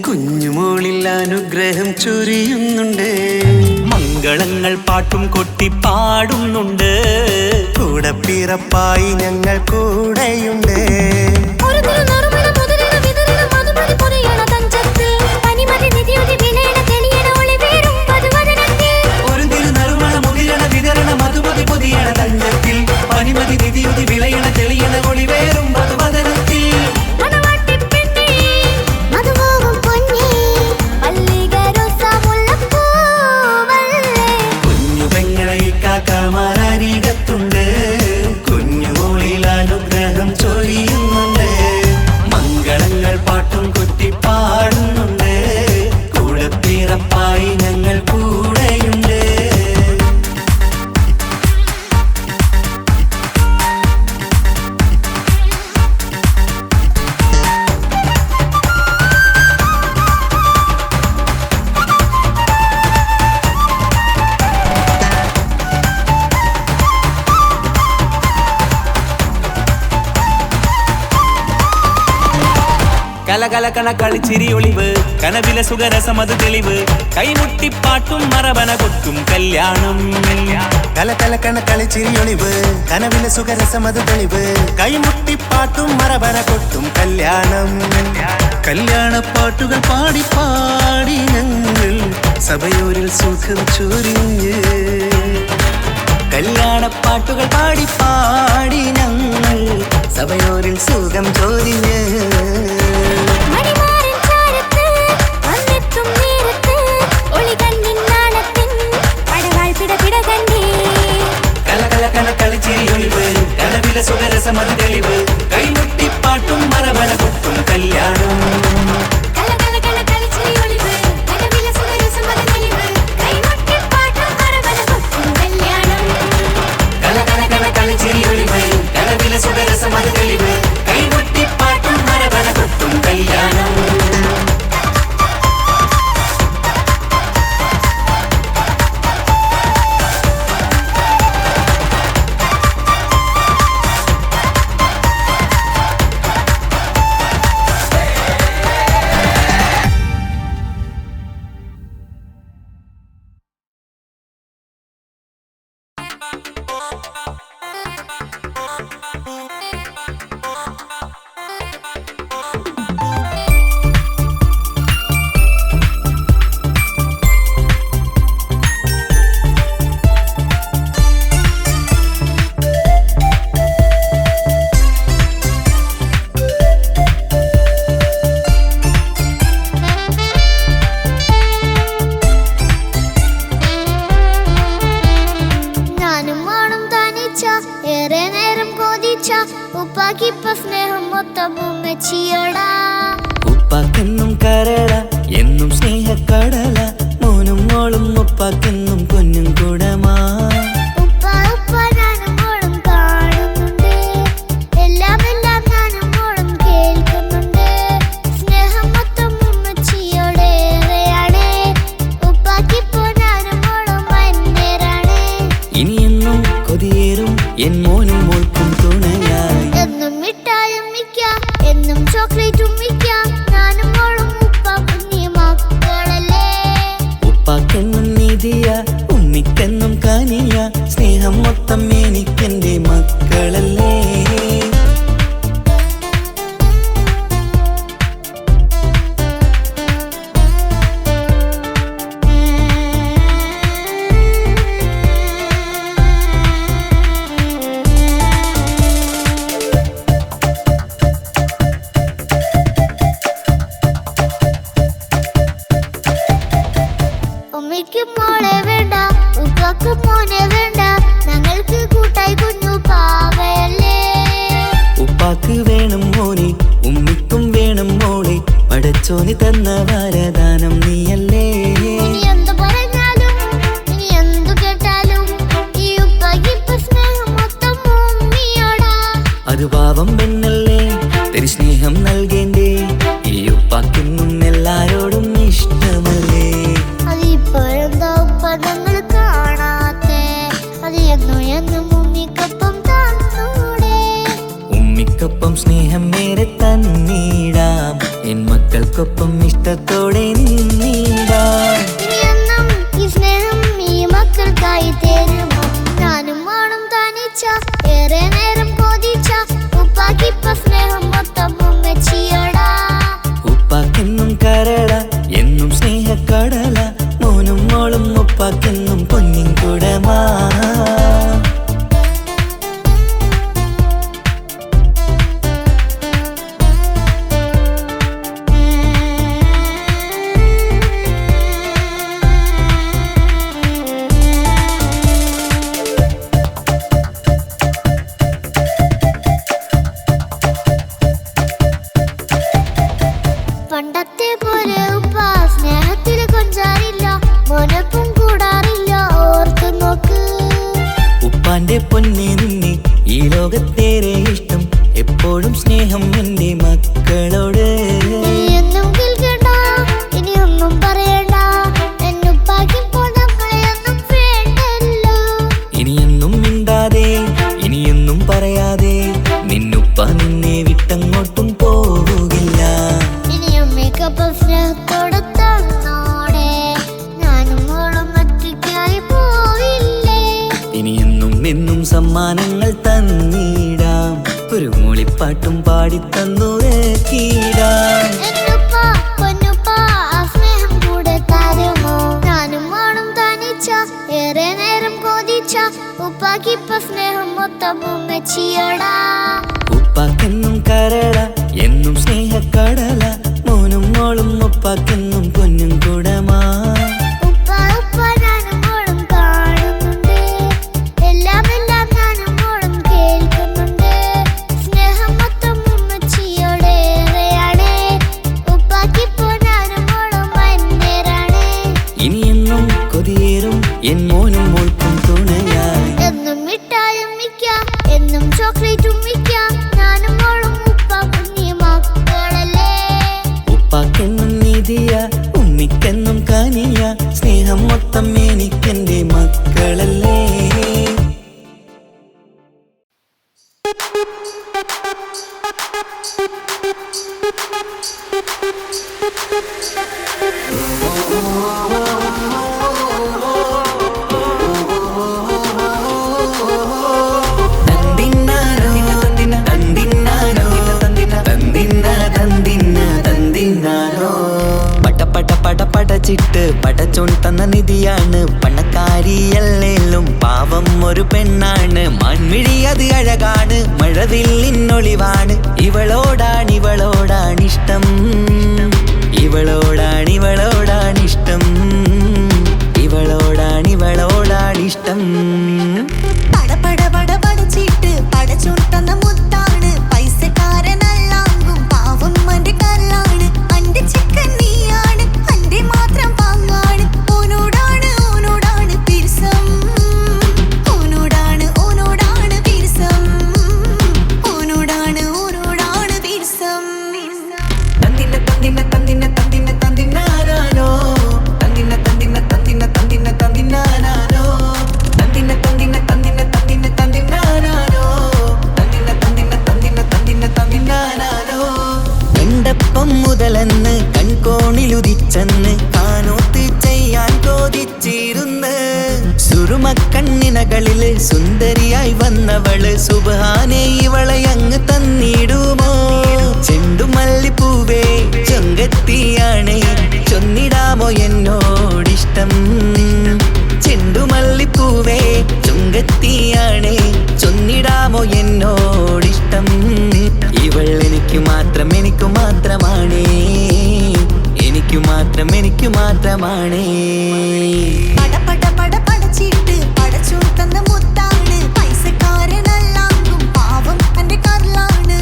Speaker 2: കുഞ്ഞുമോളിൽ അനുഗ്രഹം ചൊരിയുന്നുണ്ട്. മംഗളങ്ങൾ പാട്ടും കൊട്ടി പാടുന്നുണ്ട്.
Speaker 1: കൂടെ പിറപ്പായി ഞങ്ങൾ കൂടെയുണ്ട്.
Speaker 2: പനിമതി നിധിയുതി വിളയണ തെളിയണ ഒളിവേറും മധുവദനത്തിൽ. കുഞ്ഞു പെങ്ങളെ കാക്കമാരരികത്തുണ്ട്. കുഞ്ഞുമോളിൽ അനുഗ്രഹം ചൊരിയ കലകലകണ കളിച്ചിരി ഒളിവ് കനവിലെ സുഖരസമത് തെളിവ് കൈമുട്ടിപ്പാട്ടും മറവന കൊട്ടും കല്യാണം
Speaker 1: കലകലകണ കളിച്ചിരി ഒളിവ് കനവിലെ സുഖരസമത് തെളിവ് കൈമുട്ടിപ്പാട്ടും മറവന കൊട്ടും കല്യാണം കല്യാണപ്പാട്ടുകൾ പാടി പാടി ഞങ്ങൾ സഭയൂരിൽ സുഖം ചൊരിഞ്ഞ് കല്യാണപ്പാട്ടുകൾ പാടി പാടി ഞങ്ങൾ സഭയോരിൽ സുഖം ചൊരിഞ്ഞ് കളിച്ചിരിയൊളിവ് കനവിലെ സുഖരസമത് തെളിവ് കൈമുട്ടിപ്പാട്ടും മറവന കൊട്ടും കല്യാണം കളിച്ചിരിയൊളിവ് കനവിലെ സുഖരസമത് തെളിവ് കൈമുട്ടിപ്പാട്ടും മറവന കൊട്ടും കല്യാണം ഉപ്പാക്കെന്നും കരട എന്നും സ്നേഹക്കടല മോനും മോളും ഉപ്പാക്കെന്നും പൊന്നും കുടമാ ഇനിയെന്നും കൊതിയേറും എൻ മോനും മോൾക്കും തുണയായി
Speaker 3: എന്നും മിഠായും മിക്കാം എന്നും ചോക്ലേറ്റും മിക്കാം ഞാനും മോളും ഉപ്പാക്കും മക്കളല്ലേ
Speaker 1: ഉപ്പാക്കെന്നും നീതിയ ഉമ്മിക്കെന്നും കാനിയ സ്നേഹം മൊത്തം എനിക്കെന്റെ മക്കളല്ലേ ഉപ്പാക്ക് വേണം മോനെ ഉമ്മിക്കും വേണം മോളെ പടച്ചോന് തന്ന വരദാനം നീയല്ലേ അത് പാവം പെണ്ണല്ലേ തരി സ്നേഹം നൽകേണ്ടേ ഈ ഉപ്പാക്കെന്നും എല്ലാരോടും ഇഷ്ടമല്ലേ
Speaker 3: അതിപ്പോഴെന്താ ഉപ്പ ഞങ്ങൾ കാണാത്തെ അത് എന്നും ഉമ്മിക്കൊപ്പം തന്നൂടെ
Speaker 1: ഉമ്മിക്കൊപ്പം സ്നേഹം നേരെ തന്നീടാം എൻ മക്കൾക്കൊപ്പം ഇഷ്ടത്തോടെ നിന്നീടാം
Speaker 3: എന്നും ഈ സ്നേഹം ഈ മക്കൾക്കായി തരുമോ ഞാനും മോളും തനിച്ച ഏറെ നേരം കൊതിച്ച ഉപ്പാക്കിപ്പ സ്നേഹം മൊത്തം ഉമ്മച്ചിയോടാ
Speaker 1: ഉപ്പാക്കെന്നും കരട എന്നും സ്നേഹക്കടല മോനും മോളും ഉപ്പാക്കെന്നും പൊന്നിൻ കുടമാ
Speaker 3: പണ്ടത്തെ പോലെ ഉപ്പ സ്നേഹത്തിൽ കൊഞ്ചാറില്ല മോനൊപ്പം കൂടാറില്ല ഓർത്തു നോക്ക്
Speaker 1: ഉപ്പാന്റെ പൊന്നെ നിന്നെ ഈ ലോകത്തേറെ ഇഷ്ടം എപ്പോഴും സ്നേഹം എന്റെ മക്കളോട്
Speaker 3: എന്നും കേൾക്കണ്ട ഇനിയൊന്നും പറയണ്ട എന്നുപ്പാക്കിപ്പോൾ നമ്മളെയൊന്നും വേണ്ടല്ലോ
Speaker 1: ഇനിയൊന്നും മിണ്ടാതെ ഇനിയൊന്നും പറയാതെ നിന്നുപ്പ നിന്നെ വിട്ടങ്ങോട്ടും പോവുകില്ല
Speaker 4: പാട്ടും പാടിത്തന്നു കീടാൻ.
Speaker 5: എന്നുപ്പാ പൊന്നുപ്പാ ആ സ്നേഹം കൂടെ തരുമോ? ഞാനും മോളും തനിച്ച ഏറെ നേരം കൊതിച്ച ഉപ്പാക്കിപ്പ സ്നേഹം മൊത്തം ഉമ്മച്ചിയോടാ.
Speaker 4: ഉപ്പാക്കെന്നും കരള എന്നും സ്നേഹക്കടല, മോനും മോളും ഉപ്പാക്കെന്നും പൊന്നും കുടമാ.
Speaker 5: ഉപ്പ ഉപ്പ ഞാനും മോളും കാണുന്നുണ്ട്, എല്ലാം എല്ലാം ഞാനും മോളും കേൾക്കുന്നുണ്ട്. സ്നേഹം മൊത്തം ഉമ്മച്ചിയോടേറെയാണ്, ഉപ്പാക്കിപ്പോ ഞാനും മോളും അന്യരാണ്.
Speaker 4: ഇനിയെന്നും കൊതിയേറും എൻ മോനും മോൾക്കും തുണയായി.
Speaker 5: എന്നും മിഠായും മിക്കാം, എന്നും ചോക്ലേറ്റും മിക്കാം, ഞാനും മോളും ഉപ്പ കുഞ്ഞി മക്കളല്ലേ.
Speaker 4: ഉപ്പാക്കെന്നും നീതിയ ഉമ്മിക്കെന്നും കാനിയ, സ്നേഹം മൊത്തം എനിക്കെന്റെ മക്കളല്ലേ. പടച്ചിട്ട് പടച്ചോൻ തന്ന നിധിയാണ്, പണക്കാരിയല്ലേലും പാവം ഒരു പെണ്ണാണ്. മാൻമിഴി അത് അഴകാണ്, മഴവില്ലിന്നൊളിവാണ്. ഇവളോടാണിഷ്ടം, ഇവളോടാണിഷ്ടം, ഇവളോടാണിഷ്ടം.
Speaker 6: പടച്ചിട്ട് പടച്ചോൻ തന്ന മുത്താണ്, പൈസക്കാരനല്ലാങ്കും പാവം അന്റെ കല്ലാണ്. അന്റെ ചിക്കൻ നീയാണ്, അന്റെ മാത്രം പാങ്ങാണ്. ഓനോടാണ് പിരിസം, ഓനോടാണ് പിരിസം, ഓനോടാണ് പിരിസം.
Speaker 4: തന്തിന തന്തിന തന്തിന തന്തിന തന്തിനാനോ, തന്തിന തന്തിന തന്തിന തന്തിന തന്തിനാനോ, തന്തിന തന്തിന തന്തിന തന്തിന തന്തിനാനോ, തന്തിന തന്തിന തന്തിന തന്തിന തന്തിനാനോ. കണ്ടപ്പം മുതലെന്ന് കൺകോണിലുദിച്ചെന്ന് കാനോത്ത് ചെയ്യാൻ ചോദിച്ചിരുന്ന്. സുറുമക്കണ്ണിനകളില് സുന്ദരിയായി വന്നവള്, സുബ്ഹാനേ ഇവളെ അങ്ങ് തന്നിടുമോ? ചെണ്ടുമല്ലിപ്പൂവേ ചൊങ്കത്തിയാണ്, ചൊന്നിടാമോ എന്നോടിഷ്ടം? ചെണ്ടുമല്ലിപ്പൂവേ ചൊങ്കത്തിയാണ്, ചൊന്നിടാമോ എന്നോടിഷ്ടം? ഇവൾ എനിക്ക് മാത്രം, എനിക്ക് മാത്രമാണേ, എനിക്ക് മാത്രം, എനിക്ക് മാത്രമാണേ.
Speaker 6: പടച്ചിട്ട് പടച്ചോൻ തന്ന മുത്താണ്, പൈസക്കാരനല്ലാങ്കും പാവം അന്റെ കല്ലാണ്.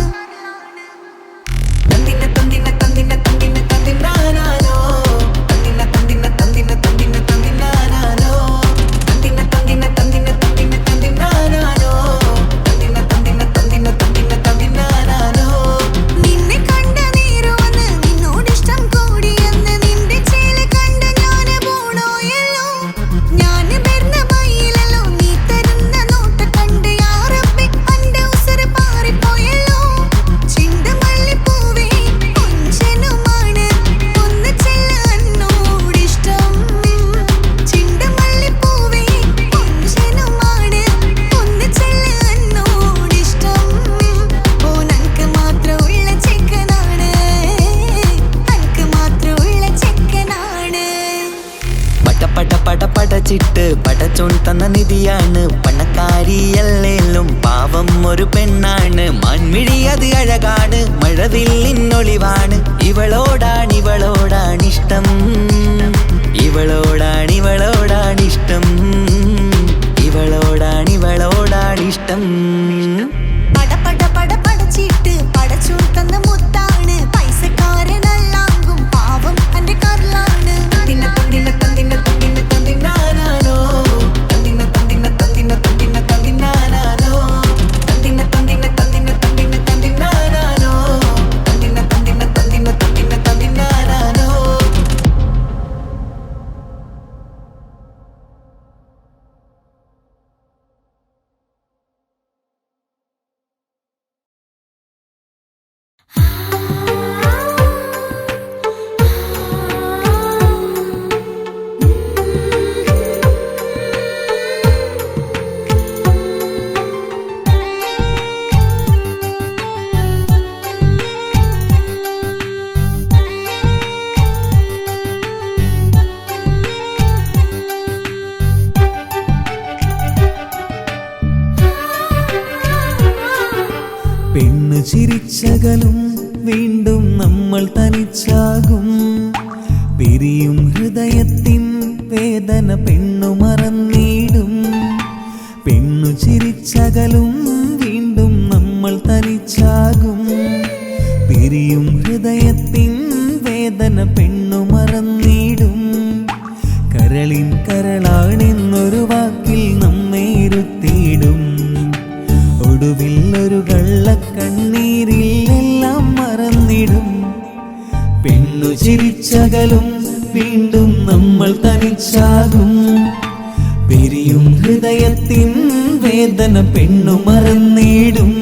Speaker 4: തന്തിന തന്തിന തന്തിന തന്തിന തന്തിനാനോ, തന്തിന തന്തിന തന്തിന തന്തിന തന്തിനാനോ, തന്തിന തന്തിന തന്തിന തന്തിന തന്തിനാനോ, തന്തിന തന്തിന തന്തിന തന്തിന തന്തിനാനോ.
Speaker 6: നിന്നെ കണ്ട നേരമെന്ന് നിന്നോടിഷ്ടം കൂടിയെന്ന്, നിന്റെ ചേല കണ്ട ഞാന് പോണോയല്ലോ. ഞാന് വരുന്ന മയിലല്ലോ, നീ തരുന്ന നോട്ട കണ്ട് യാ റബ്ബി അന്റെ ഉസര പാറിപ്പോയല്ലോ. ചെണ്ടുമല്ലിപ്പൂവേ കൊഞ്ചനുമാണ്, ഒന്ന് ചെല്ല എന്നോടിഷ്ടം. ചെണ്ടുമല്ലിപ്പൂവേ കൊഞ്ചനുമാണ്, ഒന്ന് ചെല്ല എന്നോടിഷ്ടം. ഓനക്ക് മാത്രമുള്ള ചെക്കനാണ്, അനക്ക് മാത്രമുള്ള ചെക്കനാണ്.
Speaker 4: പടച്ചിട്ട് പടച്ചോൻ തന്ന നിധിയാണ്, പണക്കാരിയല്ലേലും പാവം ഒരു പെണ്ണാണ്. മാൻമിഴി അത് അഴകാണ്, മഴവില്ലിന്നൊളിവാണ്. ഇവളോടാണിഷ്ടം, ഇവളോടാണിഷ്ടം, ഇവളോടാണിഷ്ടം.
Speaker 6: പടച്ചിട്ട് പടച്ചോൻ തന്ന മുത്താണ്, പൈസക്കാരനല്ലാങ്കും പാവം അന്റെ കല്ലാണ്.
Speaker 4: തന്തിന തന്തിന തന്തിന തന്തിന തന്തിനാനോ, തന്തിന തന്തിന തന്തിന തന്തിന തന്തിനാനോ, തന്തിന തന്തിന തന്തിന തന്തിന തന്തിനാനോ, തന്തിന തന്തിന തന്തിന തന്തിന തന്തിനാനോ. ചിരിച്ചകലും വീണ്ടും നമ്മൾ തനിച്ചാകും പിരിയും ഹൃദയത്തിൻ വേദന പെണ്ണു മറന്നിടും പെണ്ണു ചിരിച്ചകലും വീണ്ടും നമ്മൾ തനിച്ചാകും പിരിയും ഹൃദയത്തിൻ വേദന പെണ്ണു മറന്നിടും കരളിൻ കരളാണെന്നൊരു വാക്കിൽ നമ്മെ ഇരുത്തിയിടും ഒടുവിൽ ഒരു കള്ളക്കണ്ണീരിൽ എല്ലാം മറന്നിടും പെണ്ണു ചിരിച്ചകലും വീണ്ടും നമ്മൾ തനിച്ചാകും പിരിയും ഹൃദയത്തിൻ വേദന പെണ്ണു മറന്നിടും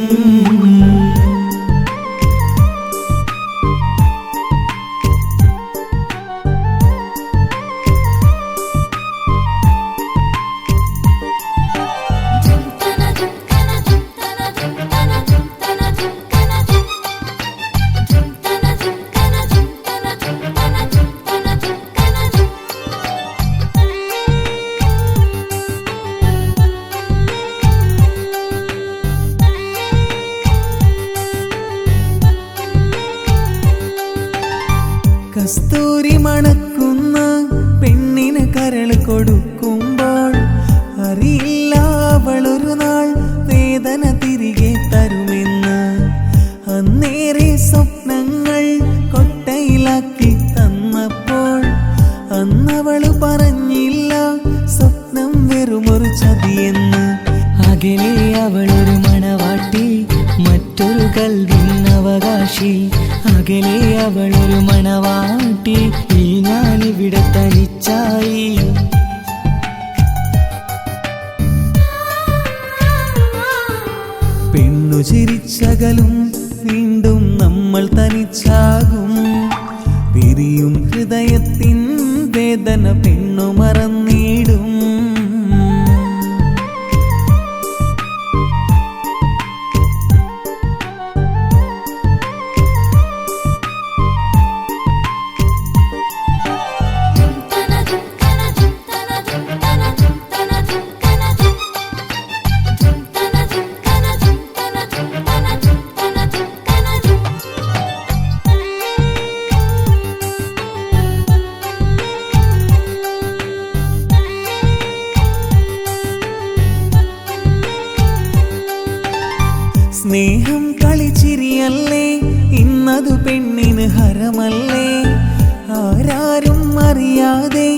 Speaker 4: കസ്തൂരി മണക്കുന്ന പെണ്ണിന് കരൾ കൊടുക്കുമ്പോൾ അറിയില്ല അവളൊരു നാൾ വേദന തിരികെ തരുമെന്ന് അന്നേറെ സ്വപ്നങ്ങൾ കൊട്ടയിലാക്കി തന്നപ്പോൾ അന്നവള് പറഞ്ഞില്ല സ്വപ്നം വെറുമൊരു ചതിയെന്ന്
Speaker 7: അകലെ അവളൊരു മണവാട്ടി മറ്റൊരു കൽവിൻ അവകാശി അകലെ അവളൊരു മണവാട്ടി ഈ ഞാനിവിടെ തനിച്ചായി
Speaker 4: പെണ്ണു ചിരിച്ചകലും വീണ്ടും നമ്മൾ തനിച്ചാകും പിരിയും ഹൃദയത്തിൻ വേദന പെണ്ണു മറന്നിടും സ്നേഹം കളിച്ചിരിയല്ലേ ഇന്നതു പെണ്ണിന് ഹരമല്ലേ ആരാരും അറിയാതെ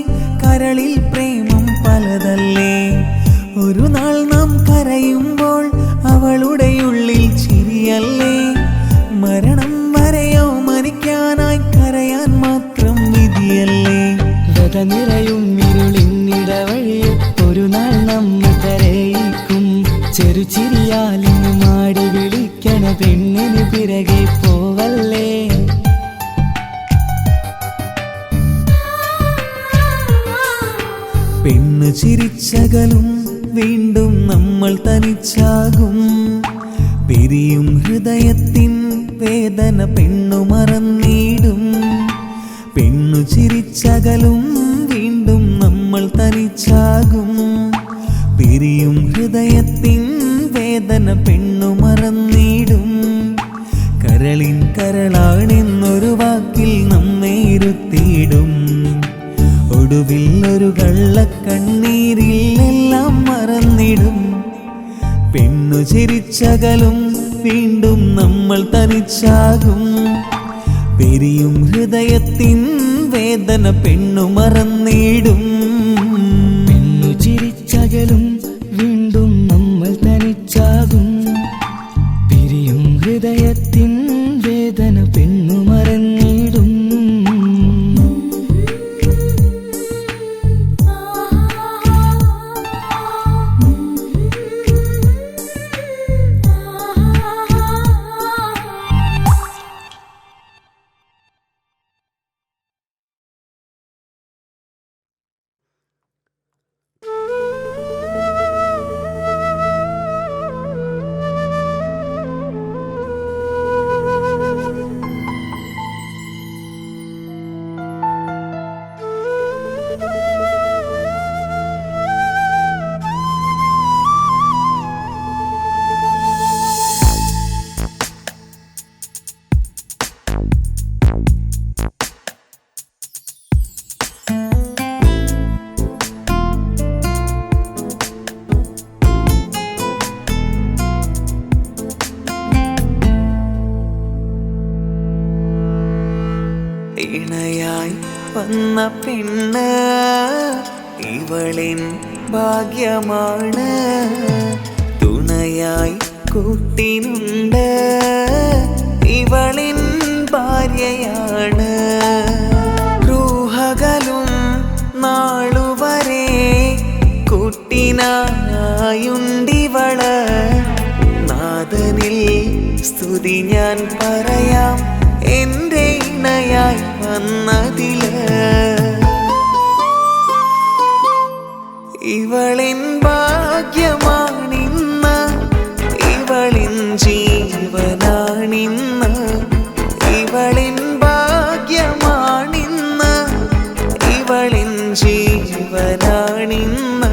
Speaker 4: കരളിൽ പ്രേമം പലതല്ലേ ഒരു നാൾ നാം കരയുമ്പോൾ അവളുടെ ഉള്ളിൽ ചിരിയല്ലേ മരണം വരെയോ മരിക്കാനായി കരയാൻ മാത്രം വിധിയല്ലേ
Speaker 7: വ്രത നിറയും ഇരുളിന്നിടവഴിയിൽ ഒരു നാൾ നമ്മ കരയിക്കും ചെറുചിരിയാലിന് മാടി വിളിക്കണ പെണ്ണിന് പിറകെ പോവല്ലേ
Speaker 4: പെണ്ണു ചിരിച്ചകലും വീണ്ടും നമ്മൾ തനിച്ചാകും പിരിയും ഹൃദയത്തിൻ വേദന പെണ്ണു മറന്നിടും പെണ്ണു ചിരിച്ചകലും വീണ്ടും നമ്മൾ തനിച്ചാകും പിരിയും ഹൃദയത്തിൻ വേദന പെണ്ണു മറന്നിടും കരളിൻ കരളാണെന്നൊരു വാക്കിൽ നമ്മെ ഇരുത്തിയിടും ഒടുവിൽ ഒരു കള്ളക്കണ്ണീരിൽ എല്ലാം മറന്നിടും പെണ്ണു ചിരിച്ചകലും വീണ്ടും നമ്മൾ തനിച്ചാകും പിരിയും ഹൃദയത്തിൻ വേദന പെണ്ണു മറന്നിടും
Speaker 7: പെണ്ണു ചിരിച്ചകലും വീണ്ടും നമ്മൾ തനിച്ചാകും പിരിയും ഹൃദയത്തിൻ വേദന പെണ്ണു മറന്നിടും
Speaker 4: ഇണയായി വന്ന പെണ്ണ് ഇവളിൻ ഭാഗ്യമാണ്. തുണയായി കൂട്ടിനുണ്ട് ഇവളിൻ ഭാര്യയാണ്. റൂഹകലും നാളുവരെ കൂട്ടിനായുണ്ടിവള്. നാഥനിൽ സ്തുതി ഞാൻ പറയാം എൻ്റെ ഇണയായി വന്നതില്. ഇവളിൻ ഭാഗ്യമാണിന്ന്, ഇവളിൻ ജീവനാണിന്ന്. ഇവളിൻ ഭാഗ്യമാണിന്ന്, ഇവളിൻ ജീവനാണിന്ന്.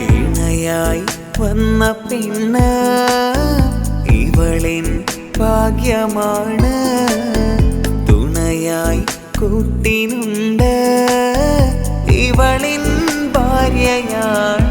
Speaker 4: ഇണയായി വന്ന പെണ്ണ് ഇവളിൻ ഭാഗ്യമാണ്. തുണയായി കൂട്ടിനുണ്ട് ഇവളിൻ ഭാര്യയാണ്.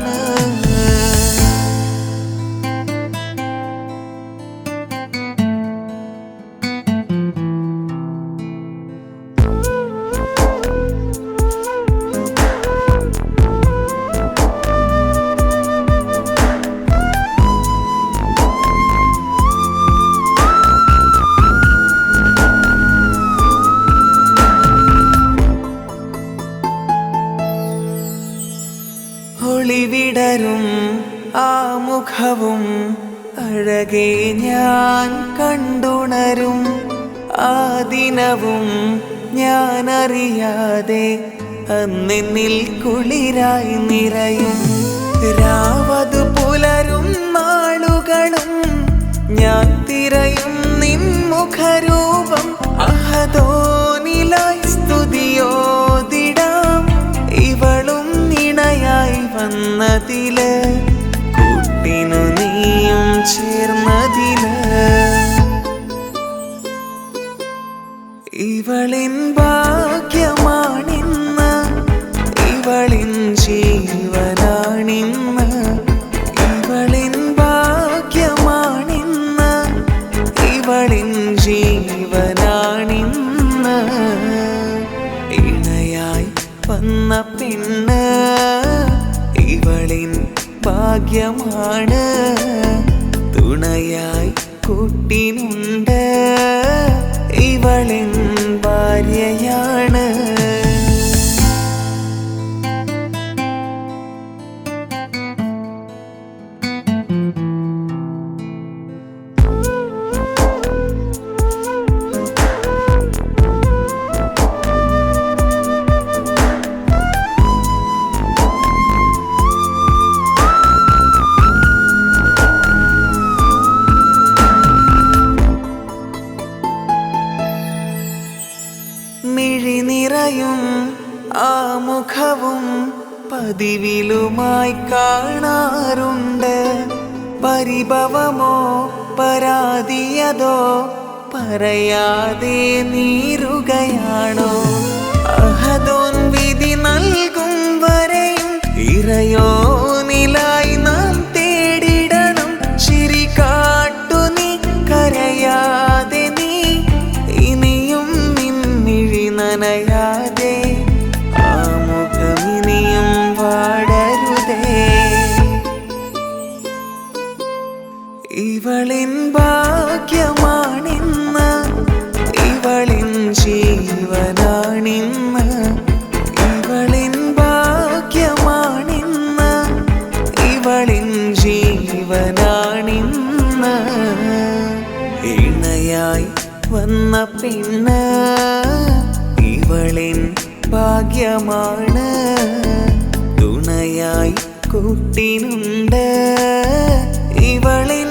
Speaker 4: ഒളിവിടരും ആ മുഖവും അഴകെ ഞാൻ കണ്ടുണരും. ആ ദിനവും ഞാനറിയാതെ അന്നെന്നിൽ കുളിരായി നിറയും. രാവതു പുലരും നാളുകളും ഞാൻ തിരയും നിൻ മുഖരൂപം. അഹദോനിലായി സ്തുതിയോതിടാം ഇവളും ഇണയായി വന്നതില്. കൂട്ടിനു നീയും ചേർന്നതില്. ഇവളിൻ ഭാഗ്യമാണിന്ന്, ഇവളിൻ ജീവനാണിന്ന്. ഇവളിൻ ഭാഗ്യമാണിന്ന്, ഇവളിൻ ജീവനാണിന്ന്. ഇണയായി വന്ന പെണ്ണ് ഇവളിൻ ഭാഗ്യമാണ്. തുണയായി കൂട്ടിനുണ്ട് ഇവളിൻ ഭാര്യയാണ്. മിഴിനിറയും ആ മുഖവും പതിവിലുമായി കാണാറുണ്ട്. പരിഭവമോ പരാതിയതോ പറയാതെ നീറുകയാണോ? അഹദോൻ വിധി നൽകും വരെയും ഇറയോനിലായി നാം തേടിടണം. ചിരി കാട്ടു നീ, കരയാതെ നീ, ഇനിയും നിൻമിഴി നനയാതെ. ആ മുഖമിനിയും വാടരുതേ. ഇവളിൻ ഭാഗ്യമാണിന്ന്, ഇവളിൻ ജീവനാണിന്ന്. ഇവളിൻ ഭാഗ്യമാണിന്ന്, ഇവളിൻ ജീവനാണിന്ന്. ഇണയായി വന്ന പെണ്ണ് ഇവളിൻ ഭാഗ്യമാണ്. തുണയായി കൂട്ടിനുണ്ട് ഇവളിൻ